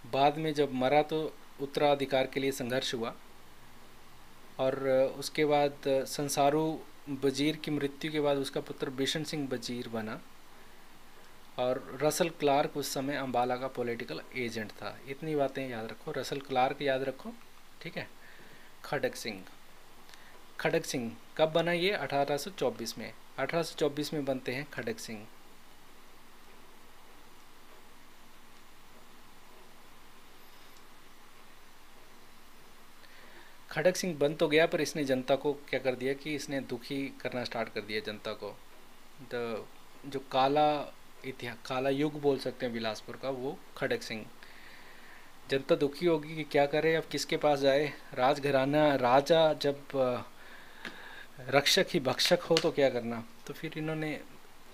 बाद में जब मरा तो उत्तराधिकार के लिए संघर्ष हुआ, और उसके बाद संसारू वजीर की मृत्यु के बाद उसका पुत्र बिशन सिंह वजीर बना, और रसल क्लार्क उस समय अम्बाला का पॉलिटिकल एजेंट था। इतनी बातें याद रखो, रसल क्लार्क याद रखो, ठीक है। खड़क सिंह कब बना ये, 1824 में। 1824 में बनते हैं खड़क सिंह। खड़क सिंह बन तो गया, पर इसने जनता को क्या कर दिया कि इसने दुखी करना स्टार्ट कर दिया जनता को। जो काला युग बोल सकते हैं बिलासपुर का, वो खड़क सिंह। जनता दुखी होगी कि क्या करे, अब किसके पास जाए, राजघराना राजा जब रक्षक ही भक्षक हो तो क्या करना। तो फिर इन्होंने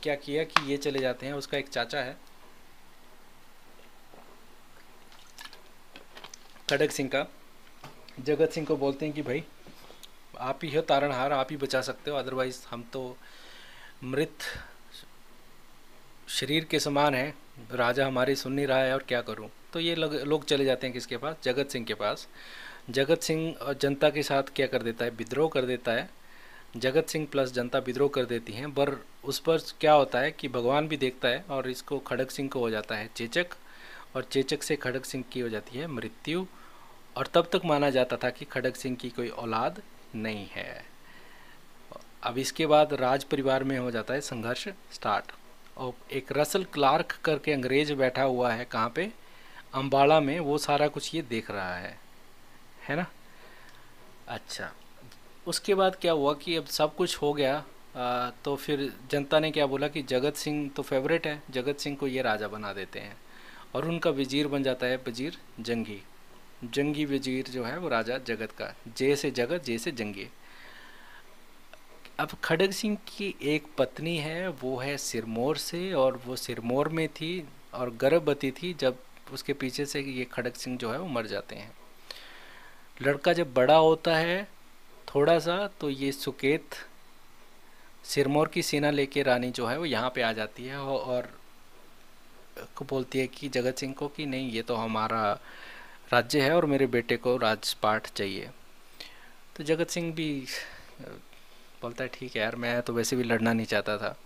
क्या किया कि ये चले जाते हैं, उसका एक चाचा है खड़क सिंह का, जगत सिंह को बोलते हैं कि भाई आप ही हो तारणहार, आप ही बचा सकते हो, अदरवाइज़ हम तो मृत शरीर के समान है, राजा हमारी सुन नहीं रहा है और क्या करूं। तो ये लोग चले जाते हैं किसके पास, जगत सिंह के पास। जगत सिंह और जनता के साथ क्या कर देता है, विद्रोह कर देता है। जगत सिंह प्लस जनता विद्रोह कर देती हैं, पर उस पर क्या होता है कि भगवान भी देखता है, और इसको खड़क सिंह को हो जाता है चेचक, और चेचक से खड़क सिंह की हो जाती है मृत्यु। और तब तक माना जाता था कि खड़क सिंह की कोई औलाद नहीं है। अब इसके बाद राज परिवार में हो जाता है संघर्ष स्टार्ट, और एक रसल क्लार्क करके अंग्रेज बैठा हुआ है कहाँ पे, अम्बाला में, वो सारा कुछ ये देख रहा है ना। अच्छा, उसके बाद क्या हुआ कि अब सब कुछ हो गया, तो फिर जनता ने क्या बोला कि जगत सिंह तो फेवरेट है, जगत सिंह को ये राजा बना देते हैं। और उनका वजीर बन जाता है वजीर जंगी। जंगी वजीर जो है वो राजा जगत का, जय से जगत, जय से जंगी। अब खड़ग सिंह की एक पत्नी है, वो है सिरमौर से, और वो सिरमौर में थी और गर्भवती थी जब उसके पीछे से ये खड़ग सिंह जो है वो मर जाते हैं। लड़का जब बड़ा होता है थोड़ा सा, तो ये सुकेत सिरमौर की सेना लेके रानी जो है वो यहाँ पे आ जाती है और को बोलती है कि जगत सिंह को कि नहीं, ये तो हमारा राज्य है और मेरे बेटे को राजपाट चाहिए। तो जगत सिंह भी बोलता है ठीक है यार, मैं तो वैसे भी लड़ना नहीं चाहता था।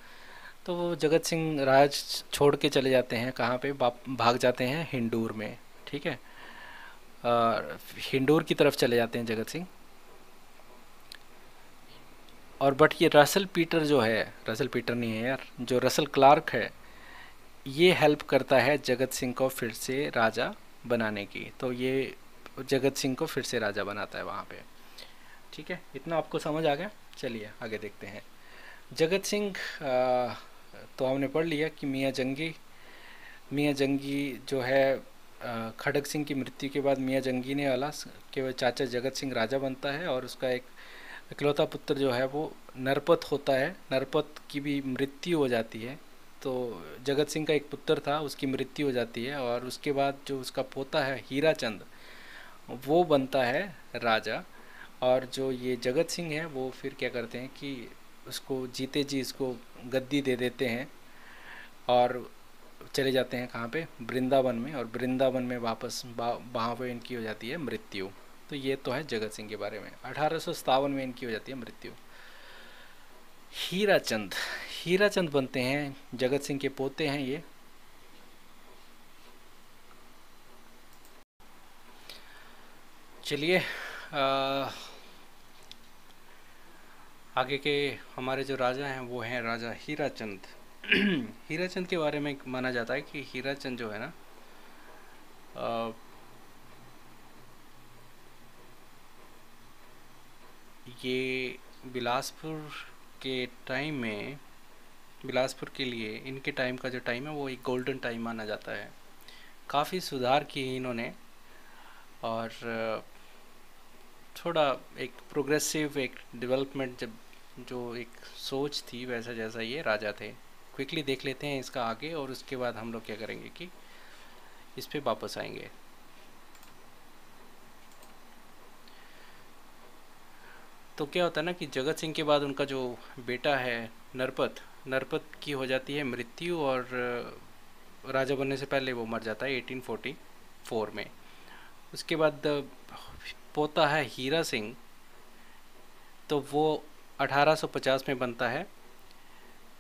तो वो जगत सिंह राज छोड़ के चले जाते हैं, कहाँ पे भाग जाते हैं हिंडूर में, ठीक है। हिंडूर की तरफ चले जाते हैं जगत सिंह। और बट ये रसल पीटर जो है, रसल पीटर नहीं है यार, जो रसल क्लार्क है, ये हेल्प करता है जगत सिंह को फिर से राजा बनाने की। तो ये जगत सिंह को फिर से राजा बनाता है वहाँ पे, ठीक है। इतना आपको समझ आ गया। चलिए आगे देखते हैं। जगत सिंह तो हमने पढ़ लिया कि मियाँ जंगी जो है खड़ग सिंह की मृत्यु के बाद मियाँ जंगी ने वाला के वह चाचा जगत सिंह राजा बनता है, और उसका एक इकलौता पुत्र जो है वो नरपत होता है। नरपत की भी मृत्यु हो जाती है। तो जगत सिंह का एक पुत्र था, उसकी मृत्यु हो जाती है, और उसके बाद जो उसका पोता है हीराचंद, वो बनता है राजा। और जो ये जगत सिंह है वो फिर क्या करते हैं कि उसको जीते जी इसको गद्दी दे देते हैं और चले जाते हैं कहाँ पे, वृंदावन में। और वृंदावन में वापस वहाँ पे इनकी हो जाती है मृत्यु। तो ये तो है जगत सिंह के बारे में। 1857 में इनकी हो जाती है मृत्यु। हीराचंद, हीराचंद बनते हैं जगत सिंह के पोते हैं ये। चलिए आगे के हमारे जो राजा हैं वो हैं राजा हीराचंद। हीराचंद के बारे में माना जाता है कि हीराचंद जो है ना, ये बिलासपुर के टाइम में, बिलासपुर के लिए इनके टाइम का जो टाइम है वो एक गोल्डन टाइम माना जाता है। काफ़ी सुधार किए इन्होंने, और थोड़ा एक प्रोग्रेसिव, एक डेवलपमेंट, जब जो एक सोच थी वैसा जैसा ये राजा थे। क्विकली देख लेते हैं इसका आगे, और उसके बाद हम लोग क्या करेंगे कि इस पे वापस आएंगे। तो क्या होता है ना कि जगत सिंह के बाद उनका जो बेटा है नरपत, नरपत की हो जाती है मृत्यु, और राजा बनने से पहले वो मर जाता है 1844 में। उसके बाद पोता है हीरा सिंह, तो वो 1850 में बनता है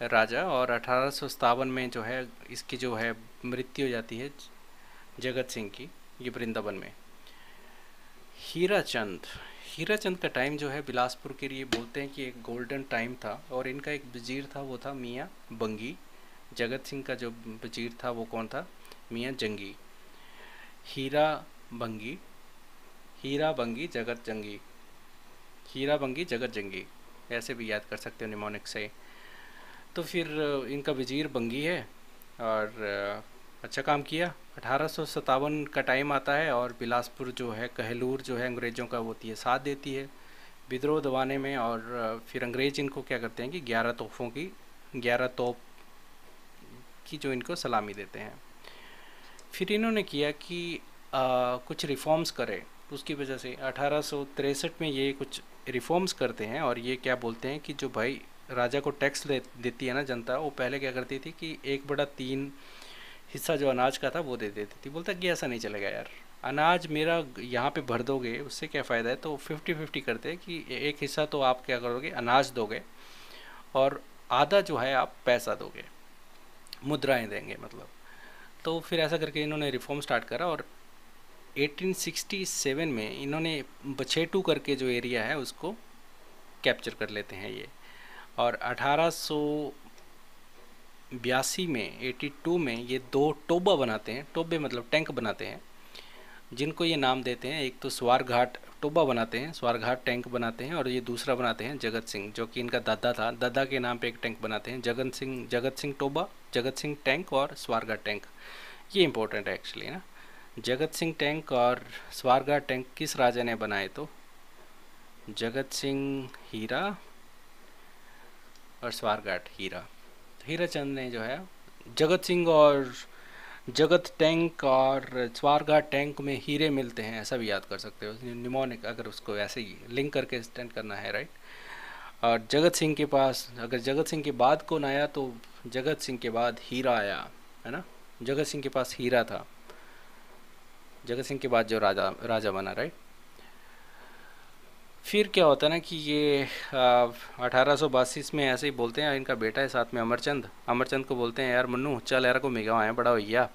राजा, और 1857 में जो है इसकी जो है मृत्यु हो जाती है जगत सिंह की, ये वृंदावन में। हीराचंद, हीराचंद का टाइम जो है बिलासपुर के लिए बोलते हैं कि एक गोल्डन टाइम था, और इनका एक वजीर था, वो था मियाँ बंगी। जगत सिंह का जो वजीर था वो कौन था, मियाँ जंगी। हीरा बंगी, हीरा बंगी जगत जंगी, हीरा बंगी जगत जंगी, ऐसे भी याद कर सकते हो निमोनिक से। तो फिर इनका वजीर बंगी है, और अच्छा काम किया। 1857 का टाइम आता है, और बिलासपुर जो है, कहलूर जो है अंग्रेज़ों का होती है, साथ देती है विद्रोह दबाने में। और फिर अंग्रेज़ इनको क्या करते हैं कि 11 तोप की जो इनको सलामी देते हैं। फिर इन्होंने किया कि कुछ रिफॉर्म्स करे, उसकी वजह से 1863 में ये कुछ रिफॉर्म्स करते हैं। और ये क्या बोलते हैं कि जो भाई राजा को टैक्स देती है ना जनता, वो पहले क्या करती थी कि 1/3 हिस्सा जो अनाज का था वो दे देती थी। बोलता कि ऐसा नहीं चलेगा यार, अनाज मेरा यहाँ पे भर दोगे उससे क्या फ़ायदा है। तो 50-50 करते हैं कि एक हिस्सा तो आप क्या करोगे, अनाज दोगे, और आधा जो है आप पैसा दोगे, मुद्राएं देंगे मतलब। तो फिर ऐसा करके इन्होंने रिफॉर्म स्टार्ट करा, और 1867 में इन्होंने बछेटू करके जो एरिया है उसको कैप्चर कर लेते हैं ये। और 1882 में 82 में ये 2 टोबा बनाते हैं, टोबे मतलब टैंक बनाते हैं, जिनको ये नाम देते हैं। एक तो स्वारघाट टोबा बनाते हैं, स्वारघाट टैंक बनाते हैं, और ये दूसरा बनाते हैं जगत सिंह, जो कि इनका दादा था, दादा के नाम पे एक टैंक बनाते हैं। जगत सिंह टोबा, जगत सिंह टैंक और स्वारघाट टैंक, ये इम्पोर्टेंट है एक्चुअली ना। जगत सिंह टैंक और स्वारघाट टैंक किस राजा ने बनाए? तो जगत सिंह हीरा और स्वारघाट हीरा। तो हीरा चंद ने जो है, जगत सिंह और जगत टैंक और स्वारघाट टैंक में हीरे मिलते हैं, ऐसा भी याद कर सकते हो निमोनिक, अगर उसको ऐसे ही लिंक करके स्टैंड करना है, राइट। और जगत सिंह के पास, अगर जगत सिंह के बाद कौन आया तो जगत सिंह के बाद हीरा आया, है ना। जगत सिंह के पास हीरा था, जगत सिंह के बाद जो राजा राजा बना, राइट। फिर क्या होता है ना कि ये 1882 में ऐसे ही बोलते हैं, इनका बेटा है साथ में अमरचंद, अमरचंद को बोलते हैं यार मन्नू चल यार को मेगा आए बड़ा भैया,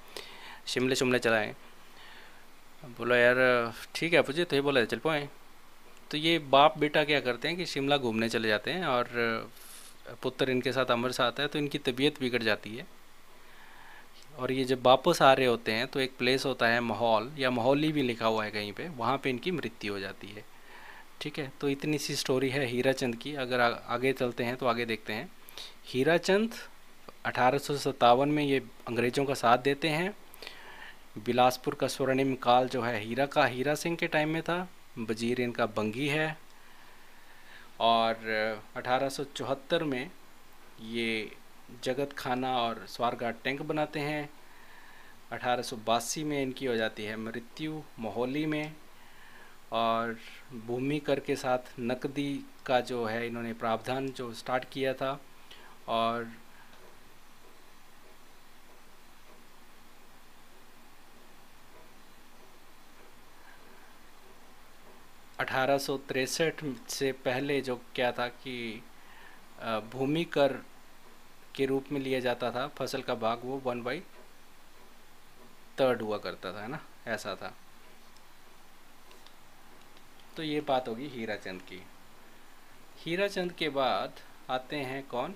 शिमले शिमले चलाएँ। बोला यार ठीक है पूछे, तो ये बोला चल पाए। तो ये बाप बेटा क्या करते हैं कि शिमला घूमने चले जाते हैं, और पुत्र इनके साथ अमर आता है, तो इनकी तबीयत बिगड़ जाती है। और ये जब वापस आ रहे होते हैं तो एक प्लेस होता है माहौल, या माहौली भी लिखा हुआ है कहीं पे, वहाँ पे इनकी मृत्यु हो जाती है। ठीक है, तो इतनी सी स्टोरी है हीराचंद की। अगर आगे चलते हैं तो आगे देखते हैं। हीराचंद 1857 में ये अंग्रेज़ों का साथ देते हैं। बिलासपुर का स्वर्णिम काल जो है हीरा का, हीरा सिंह के टाइम में था। वजीर इनका बंगी है। और 1874 में ये जगत खाना और स्वारघाट टैंक बनाते हैं। 1882 में इनकी हो जाती है मृत्यु मोहाली में। और भूमि कर के साथ नकदी का जो है इन्होंने प्रावधान जो स्टार्ट किया था। और 1863 से पहले जो क्या था कि भूमि कर के रूप में लिया जाता था फसल का भाग, वो 1/3 हुआ करता था, है ना, ऐसा था। तो ये बात होगी हीराचंद की। हीराचंद के बाद आते हैं कौन?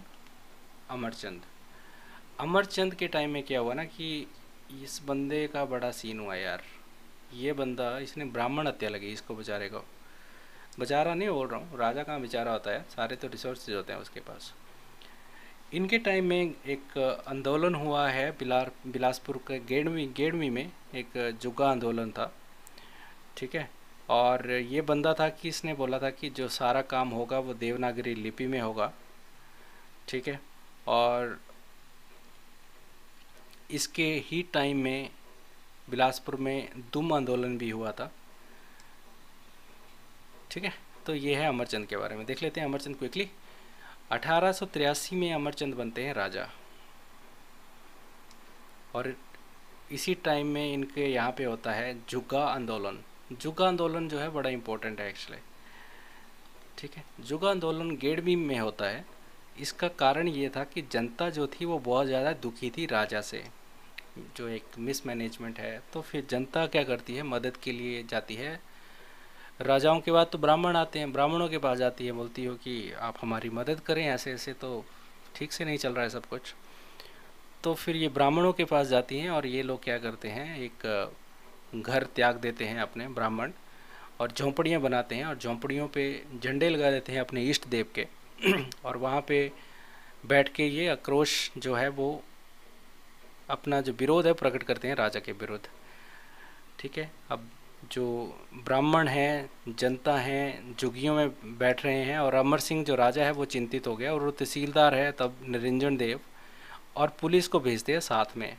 अमरचंद। अमरचंद के टाइम में क्या हुआ ना कि इस बंदे का बड़ा सीन हुआ यार। ये बंदा, इसने ब्राह्मण हत्या लगी इसको बेचारे को। बेचारा नहीं बोल रहा हूँ, राजा कहाँ बेचारा होता है, सारे तो रिसोर्सेज होते हैं उसके पास। इनके टाइम में एक आंदोलन हुआ है बिलासपुर के गेड़वी में एक जुग्गा आंदोलन था। ठीक है, और ये बंदा था कि इसने बोला था कि जो सारा काम होगा वो देवनागरी लिपि में होगा। ठीक है, और इसके ही टाइम में बिलासपुर में दुम आंदोलन भी हुआ था। ठीक है, तो ये है अमरचंद के बारे में। देख लेते हैं अमरचंद क्विकली। 1883 में अमरचंद बनते हैं राजा। और इसी टाइम में इनके यहाँ पे होता है जुग्गा आंदोलन। जुग्गा आंदोलन जो है बड़ा इम्पोर्टेंट है एक्चुअली। ठीक है, जुग्गा आंदोलन गेड़वी में होता है। इसका कारण ये था कि जनता जो थी वो बहुत ज़्यादा दुखी थी राजा से, जो एक मिसमैनेजमेंट है। तो फिर जनता क्या करती है, मदद के लिए जाती है। राजाओं के बाद तो ब्राह्मण आते हैं, ब्राह्मणों के पास जाती है, बोलती हो कि आप हमारी मदद करें, ऐसे ऐसे तो ठीक से नहीं चल रहा है सब कुछ। तो फिर ये ब्राह्मणों के पास जाती हैं, और ये लोग क्या करते हैं, एक घर त्याग देते हैं अपने ब्राह्मण, और झोंपड़ियाँ बनाते हैं, और झोंपड़ियों पे झंडे लगा देते हैं अपने इष्ट देव के और वहाँ पे बैठ के ये आक्रोश जो है वो अपना जो विरोध है प्रकट करते हैं राजा के विरुद्ध। ठीक है, अब जो ब्राह्मण हैं, जनता हैं, झुग्गियों में बैठ रहे हैं, और अमर सिंह जो राजा है वो चिंतित हो गया, और वो तहसीलदार है तब निरंजन देव, और पुलिस को भेजते हैं साथ में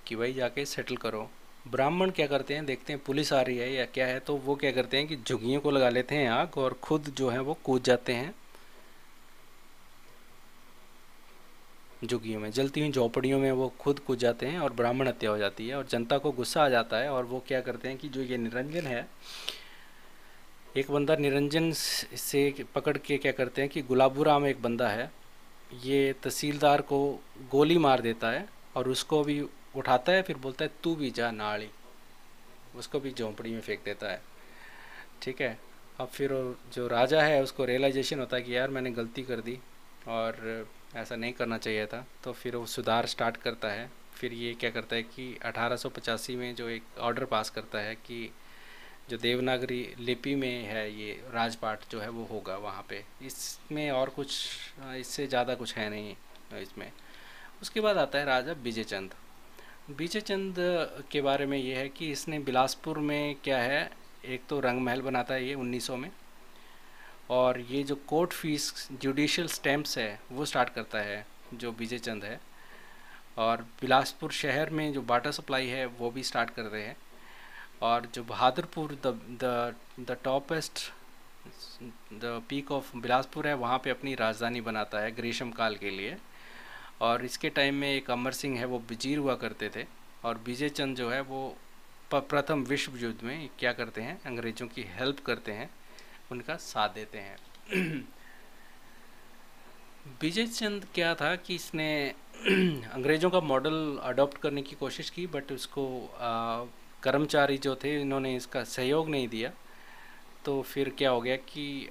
कि भाई जाके सेटल करो। ब्राह्मण क्या करते हैं, देखते हैं पुलिस आ रही है या क्या है, तो वो क्या करते हैं कि झुग्गियों को लगा लेते हैं आग, और खुद जो है वो कूद जाते हैं झुग्गियों में, जलती हुई झोपड़ियों में वो खुद कूद जाते हैं, और ब्राह्मण हत्या हो जाती है। और जनता को गुस्सा आ जाता है, और वो क्या करते हैं कि जो ये निरंजन है, एक बंदा निरंजन से पकड़ के क्या करते हैं कि गुलाबू राम एक बंदा है, ये तहसीलदार को गोली मार देता है, और उसको भी उठाता है, फिर बोलता है तू भी जा नाली, उसको भी झोंपड़ी में फेंक देता है। ठीक है, अब फिर जो राजा है उसको रियलाइजेशन होता है कि यार मैंने गलती कर दी, और ऐसा नहीं करना चाहिए था। तो फिर वो सुधार स्टार्ट करता है। फिर ये क्या करता है कि 1885 में जो एक ऑर्डर पास करता है कि जो देवनागरी लिपि में है ये राजपाट जो है वो होगा वहाँ पे। इसमें और कुछ इससे ज़्यादा कुछ है नहीं इसमें। उसके बाद आता है राजा विजय चंद। विजय चंद के बारे में ये है कि इसने बिलासपुर में क्या है, एक तो रंग महल बनाता है ये 1900 में, और ये जो कोर्ट फीस जुडिशियल स्टैम्प्स है वो स्टार्ट करता है जो विजय चंद है। और बिलासपुर शहर में जो वाटर सप्लाई है वो भी स्टार्ट कर रहे हैं। और जो Bahadurpur the the toppest the peak of Bilaspur है, वहाँ पे अपनी राजधानी बनाता है ग्रीष्म काल के लिए। और इसके टाइम में एक अमर सिंह है वो वजीर हुआ करते थे। और विजय चंद जो है वो प्रथम विश्व युद्ध में क्या करते हैं, अंग्रेज़ों की हेल्प करते हैं, उनका साथ देते हैं। विजय चंद क्या था कि इसने अंग्रेज़ों का मॉडल अडॉप्ट करने की कोशिश की, बट उसको कर्मचारी जो थे इन्होंने इसका सहयोग नहीं दिया। तो फिर क्या हो गया कि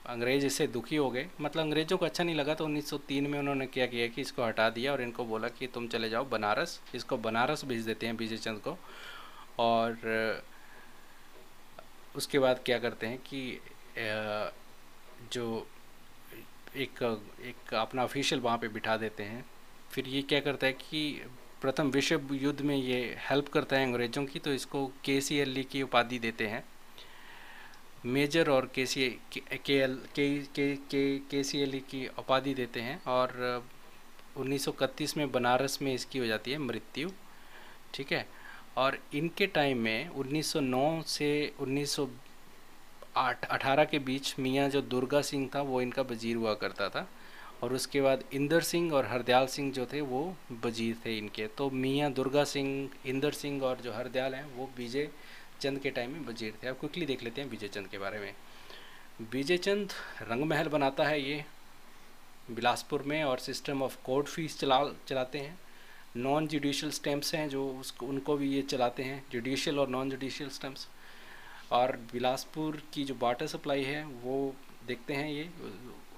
अंग्रेज़ इससे दुखी हो गए, मतलब अंग्रेज़ों को अच्छा नहीं लगा। तो 1903 में उन्होंने क्या किया कि इसको हटा दिया और इनको बोला कि तुम चले जाओ बनारस। इसको बनारस भेज देते हैं विजय चंद को। और उसके बाद क्या करते हैं कि जो एक एक अपना ऑफिशियल वहाँ पे बिठा देते हैं। फिर ये क्या करता है कि प्रथम विश्व युद्ध में ये हेल्प करता है अंग्रेज़ों की, तो इसको KCLE की उपाधि देते हैं, मेजर। और KCLE की उपाधि देते हैं। और 1931 में बनारस में इसकी हो जाती है मृत्यु, ठीक है। और इनके टाइम में 1909 से 1918 के बीच मियाँ जो दुर्गा सिंह था वो इनका वजीर हुआ करता था। और उसके बाद इंदर सिंह और हरदयाल सिंह जो थे वो वजीर थे इनके। तो मियाँ दुर्गा सिंह, इंदर सिंह और जो हरदयाल हैं वो विजय चंद के टाइम में वजीर थे। अब क्विकली देख लेते हैं विजय चंद के बारे में। विजय चंद रंग महल बनाता है ये बिलासपुर में, और सिस्टम ऑफ कोर्ट फीस चलाते हैं। नॉन जुडिशियल स्टैम्प्स हैं जो उसको उनको भी ये चलाते हैं, जुडिशियल और नॉन जुडिशियल स्टैम्प्स। और बिलासपुर की जो वाटर सप्लाई है वो देखते हैं ये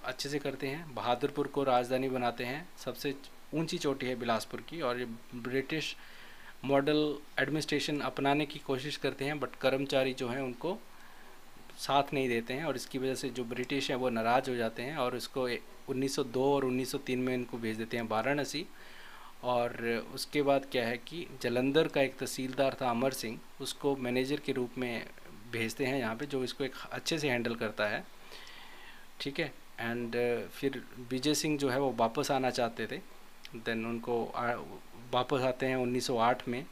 अच्छे से करते हैं। बहादुरपुर को राजधानी बनाते हैं, सबसे ऊंची चोटी है बिलासपुर की। और ये ब्रिटिश मॉडल एडमिनिस्ट्रेशन अपनाने की कोशिश करते हैं, बट कर्मचारी जो हैं उनको साथ नहीं देते हैं। और इसकी वजह से जो ब्रिटिश हैं वो नाराज़ हो जाते हैं और इसको 1902 और 1903 में इनको भेज देते हैं वाराणसी। और उसके बाद क्या है कि जालंधर का एक तहसीलदार था अमर सिंह, उसको मैनेजर के रूप में भेजते हैं यहाँ पे, जो इसको एक अच्छे से हैंडल करता है, ठीक है। एंड फिर विजय सिंह जो है वो वापस आना चाहते थे, देन उनको वापस आते हैं 1908 में।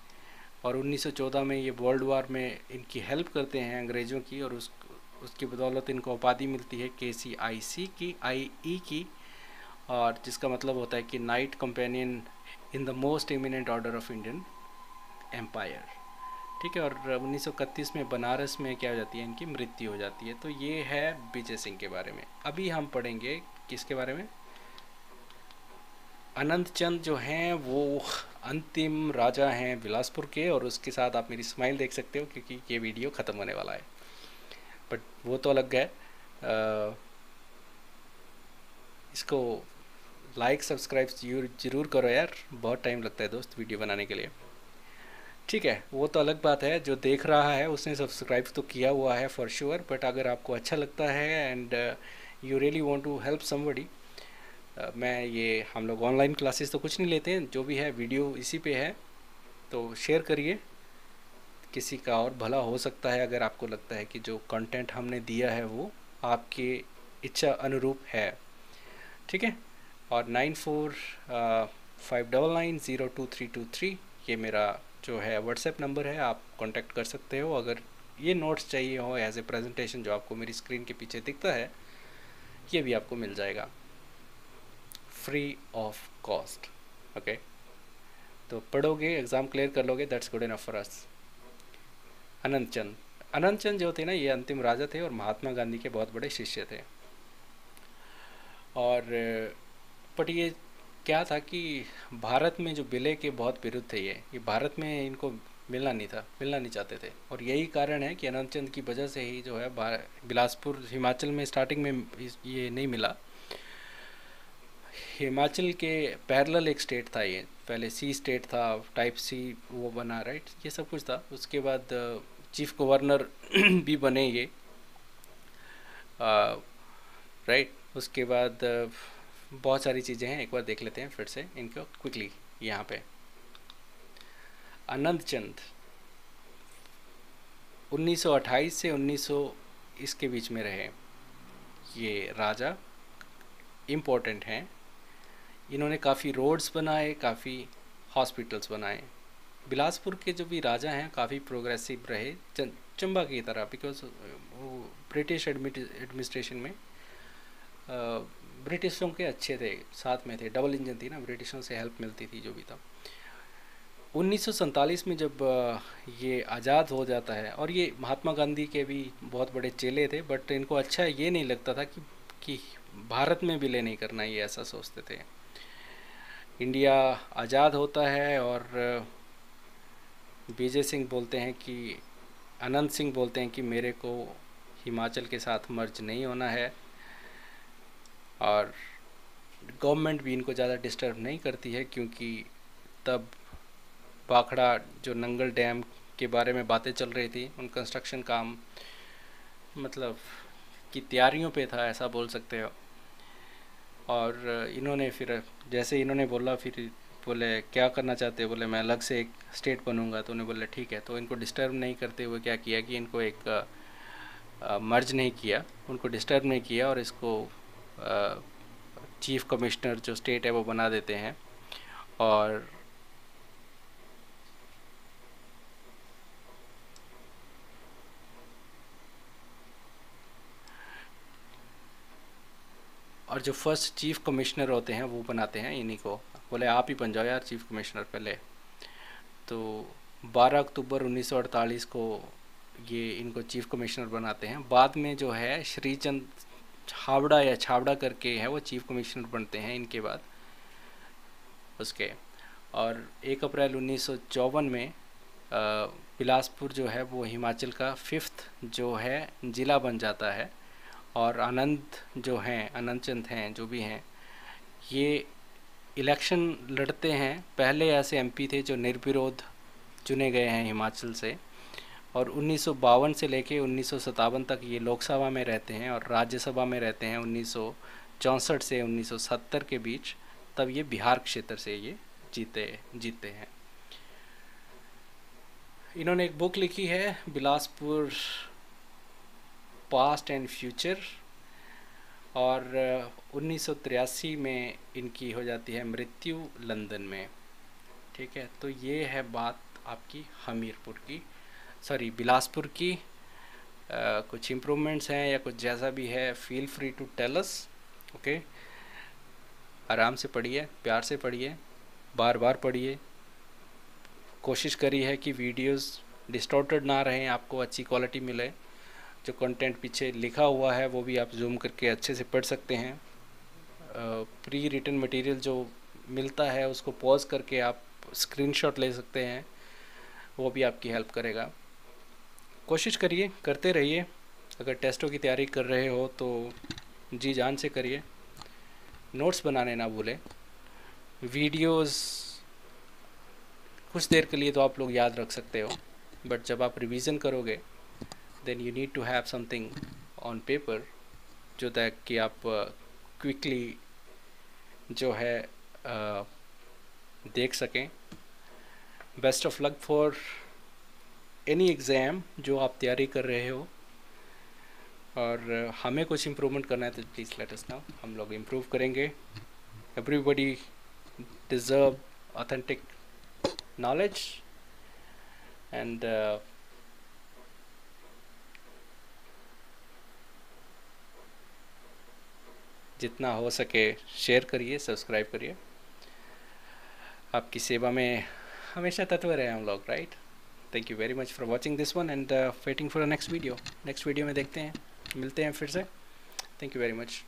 और 1914 में ये वर्ल्ड वार में इनकी हेल्प करते हैं अंग्रेज़ों की, और उसकी बदौलत इनको उपाधि मिलती है KCIC की, IE की, और जिसका मतलब होता है कि knight companion in the most eminent order of Indian empire, ठीक है। और 1931 में बनारस में क्या हो जाती है, इनकी मृत्यु हो जाती है। तो ये है विजय सिंह के बारे में। अभी हम पढ़ेंगे किसके बारे में, अनंत चंद जो हैं वो अंतिम राजा हैं बिलासपुर के। और उसके साथ आप मेरी स्माइल देख सकते हो क्योंकि ये वीडियो ख़त्म होने वाला है, बट वो तो अलग है। इसको लाइक सब्सक्राइब ज़रूर करो यार, बहुत टाइम लगता है दोस्त वीडियो बनाने के लिए, ठीक है। वो तो अलग बात है, जो देख रहा है उसने सब्सक्राइब तो किया हुआ है फॉर श्योर, बट अगर आपको अच्छा लगता है and you really want to help somebody, मैं ये हम लोग ऑनलाइन क्लासेस तो कुछ नहीं लेते हैं, जो भी है वीडियो इसी पे है, तो शेयर करिए, किसी का और भला हो सकता है अगर आपको लगता है कि जो कंटेंट हमने दिया है वो आपकी इच्छा अनुरूप है, ठीक है। और 9459902323 ये मेरा जो है व्हाट्सएप नंबर है, आप कांटेक्ट कर सकते हो। अगर ये नोट्स चाहिए हो एज ए प्रेजेंटेशन जो आपको मेरी स्क्रीन के पीछे दिखता है, ये भी आपको मिल जाएगा फ्री ऑफ कॉस्ट, ओके। तो पढ़ोगे, एग्ज़ाम क्लियर कर लोगे, that's good enough for us. Anant Chand जो थे ना, ये अंतिम राजा थे और महात्मा गांधी के बहुत बड़े शिष्य थे। और बट ये क्या था कि भारत में जो विलय के बहुत विरुद्ध थे, ये भारत में इनको मिलना नहीं चाहते थे। और यही कारण है कि अनंत चंद की वजह से ही जो है बिलासपुर हिमाचल में स्टार्टिंग में ये नहीं मिला। हिमाचल के पैरेलल एक स्टेट था ये, पहले सी स्टेट था, टाइप सी वो बना, राइट, ये सब कुछ था। उसके बाद चीफ गवर्नर भी बने ये, राइट। उसके बाद बहुत सारी चीज़ें हैं, एक बार देख लेते हैं फिर से इनको क्विकली। यहाँ पे आनंद चंद 1928 से 1900 इसके बीच में रहे ये राजा, इम्पोर्टेंट हैं। इन्होंने काफ़ी रोड्स बनाए, काफ़ी हॉस्पिटल्स बनाए। बिलासपुर के जो भी राजा हैं काफ़ी प्रोग्रेसिव रहे, चंबा की तरह, बिकॉज वो ब्रिटिश एडमिनिस्ट्रेशन में ब्रिटिशों के अच्छे थे, साथ में थे, डबल इंजन थी ना, ब्रिटिशों से हेल्प मिलती थी जो भी था। 1947 में जब ये आज़ाद हो जाता है, और ये महात्मा गांधी के भी बहुत बड़े चेले थे, बट इनको अच्छा ये नहीं लगता था कि भारत में विलय नहीं करना, ये ऐसा सोचते थे। इंडिया आज़ाद होता है और विजय सिंह बोलते हैं कि, आनंद सिंह बोलते हैं कि मेरे को हिमाचल के साथ मर्ज नहीं होना है, और गवर्नमेंट भी इनको ज़्यादा डिस्टर्ब नहीं करती है, क्योंकि तब भाखड़ा जो नंगल डैम के बारे में बातें चल रही थी, उन कंस्ट्रक्शन काम मतलब की तैयारियों पे था, ऐसा बोल सकते हो। और इन्होंने फिर जैसे इन्होंने बोला, फिर बोले क्या करना चाहते हो, बोले मैं अलग से एक स्टेट बनूंगा, तो उन्हें बोले ठीक है। तो इनको डिस्टर्ब नहीं करते हुए क्या किया कि इनको एक मर्ज नहीं किया, उनको डिस्टर्ब नहीं किया, और इसको चीफ कमिश्नर जो स्टेट है वो बना देते हैं। और जो फर्स्ट चीफ कमिश्नर होते हैं वो बनाते हैं इन्हीं को, बोले आप ही बन जाओ यार चीफ कमिश्नर पहले। तो 12 अक्टूबर 1948 को ये इनको चीफ कमिश्नर बनाते हैं। बाद में जो है श्रीचंद छाबड़ा या छाबड़ा करके है, वो चीफ कमिश्नर बनते हैं इनके बाद उसके। और 1 अप्रैल 1954 में बिलासपुर जो है वो हिमाचल का 5th जो है ज़िला बन जाता है। और आनंद जो हैं, आनंद चंद हैं जो भी हैं, ये इलेक्शन लड़ते हैं। पहले ऐसे एमपी थे जो निर्विरोध चुने गए हैं हिमाचल से, और 1952 से लेके 1957 तक ये लोकसभा में रहते हैं, और राज्यसभा में रहते हैं 1964 से 1970 के बीच। तब ये बिहार क्षेत्र से ये जीते हैं। इन्होंने एक बुक लिखी है, बिलासपुर पास्ट एंड फ्यूचर, और 1983 में इनकी हो जाती है मृत्यु लंदन में। ठीक है, तो ये है बात आपकी हमीरपुर की, सॉरी बिलासपुर की। कुछ इम्प्रूवमेंट्स हैं या कुछ जैसा भी है, feel free to tell us. Okay, आराम से पढ़िए, प्यार से पढ़िए, बार बार पढ़िए। कोशिश करी है कि वीडियोस डिस्टॉर्टेड ना रहें, आपको अच्छी क्वालिटी मिले। जो कंटेंट पीछे लिखा हुआ है वो भी आप जूम करके अच्छे से पढ़ सकते हैं। प्री रिटन मटेरियल जो मिलता है उसको पॉज करके आप स्क्रीनशॉट ले सकते हैं, वो भी आपकी हेल्प करेगा। कोशिश करिए, करते रहिए। अगर टेस्टों की तैयारी कर रहे हो तो जी जान से करिए। नोट्स बनाने ना भूलें। वीडियोस कुछ देर के लिए तो आप लोग याद रख सकते हो, बट जब आप रिवीजन करोगे then you need to have something on paper जो कि आप क्विकली जो है देख सकें। Best of luck for any exam जो आप तैयारी कर रहे हो। और हमें कुछ इम्प्रूवमेंट करना है तो प्लीज़ लेट अस नो, हम लोग इम्प्रूव करेंगे। Everybody deserve authentic knowledge and जितना हो सके शेयर करिए, सब्सक्राइब करिए। आपकी सेवा में हमेशा तत्पर हैं हम लोग, right. Thank you very much for watching this one and waiting for next video. Next video में देखते हैं, मिलते हैं फिर से। Thank you very much.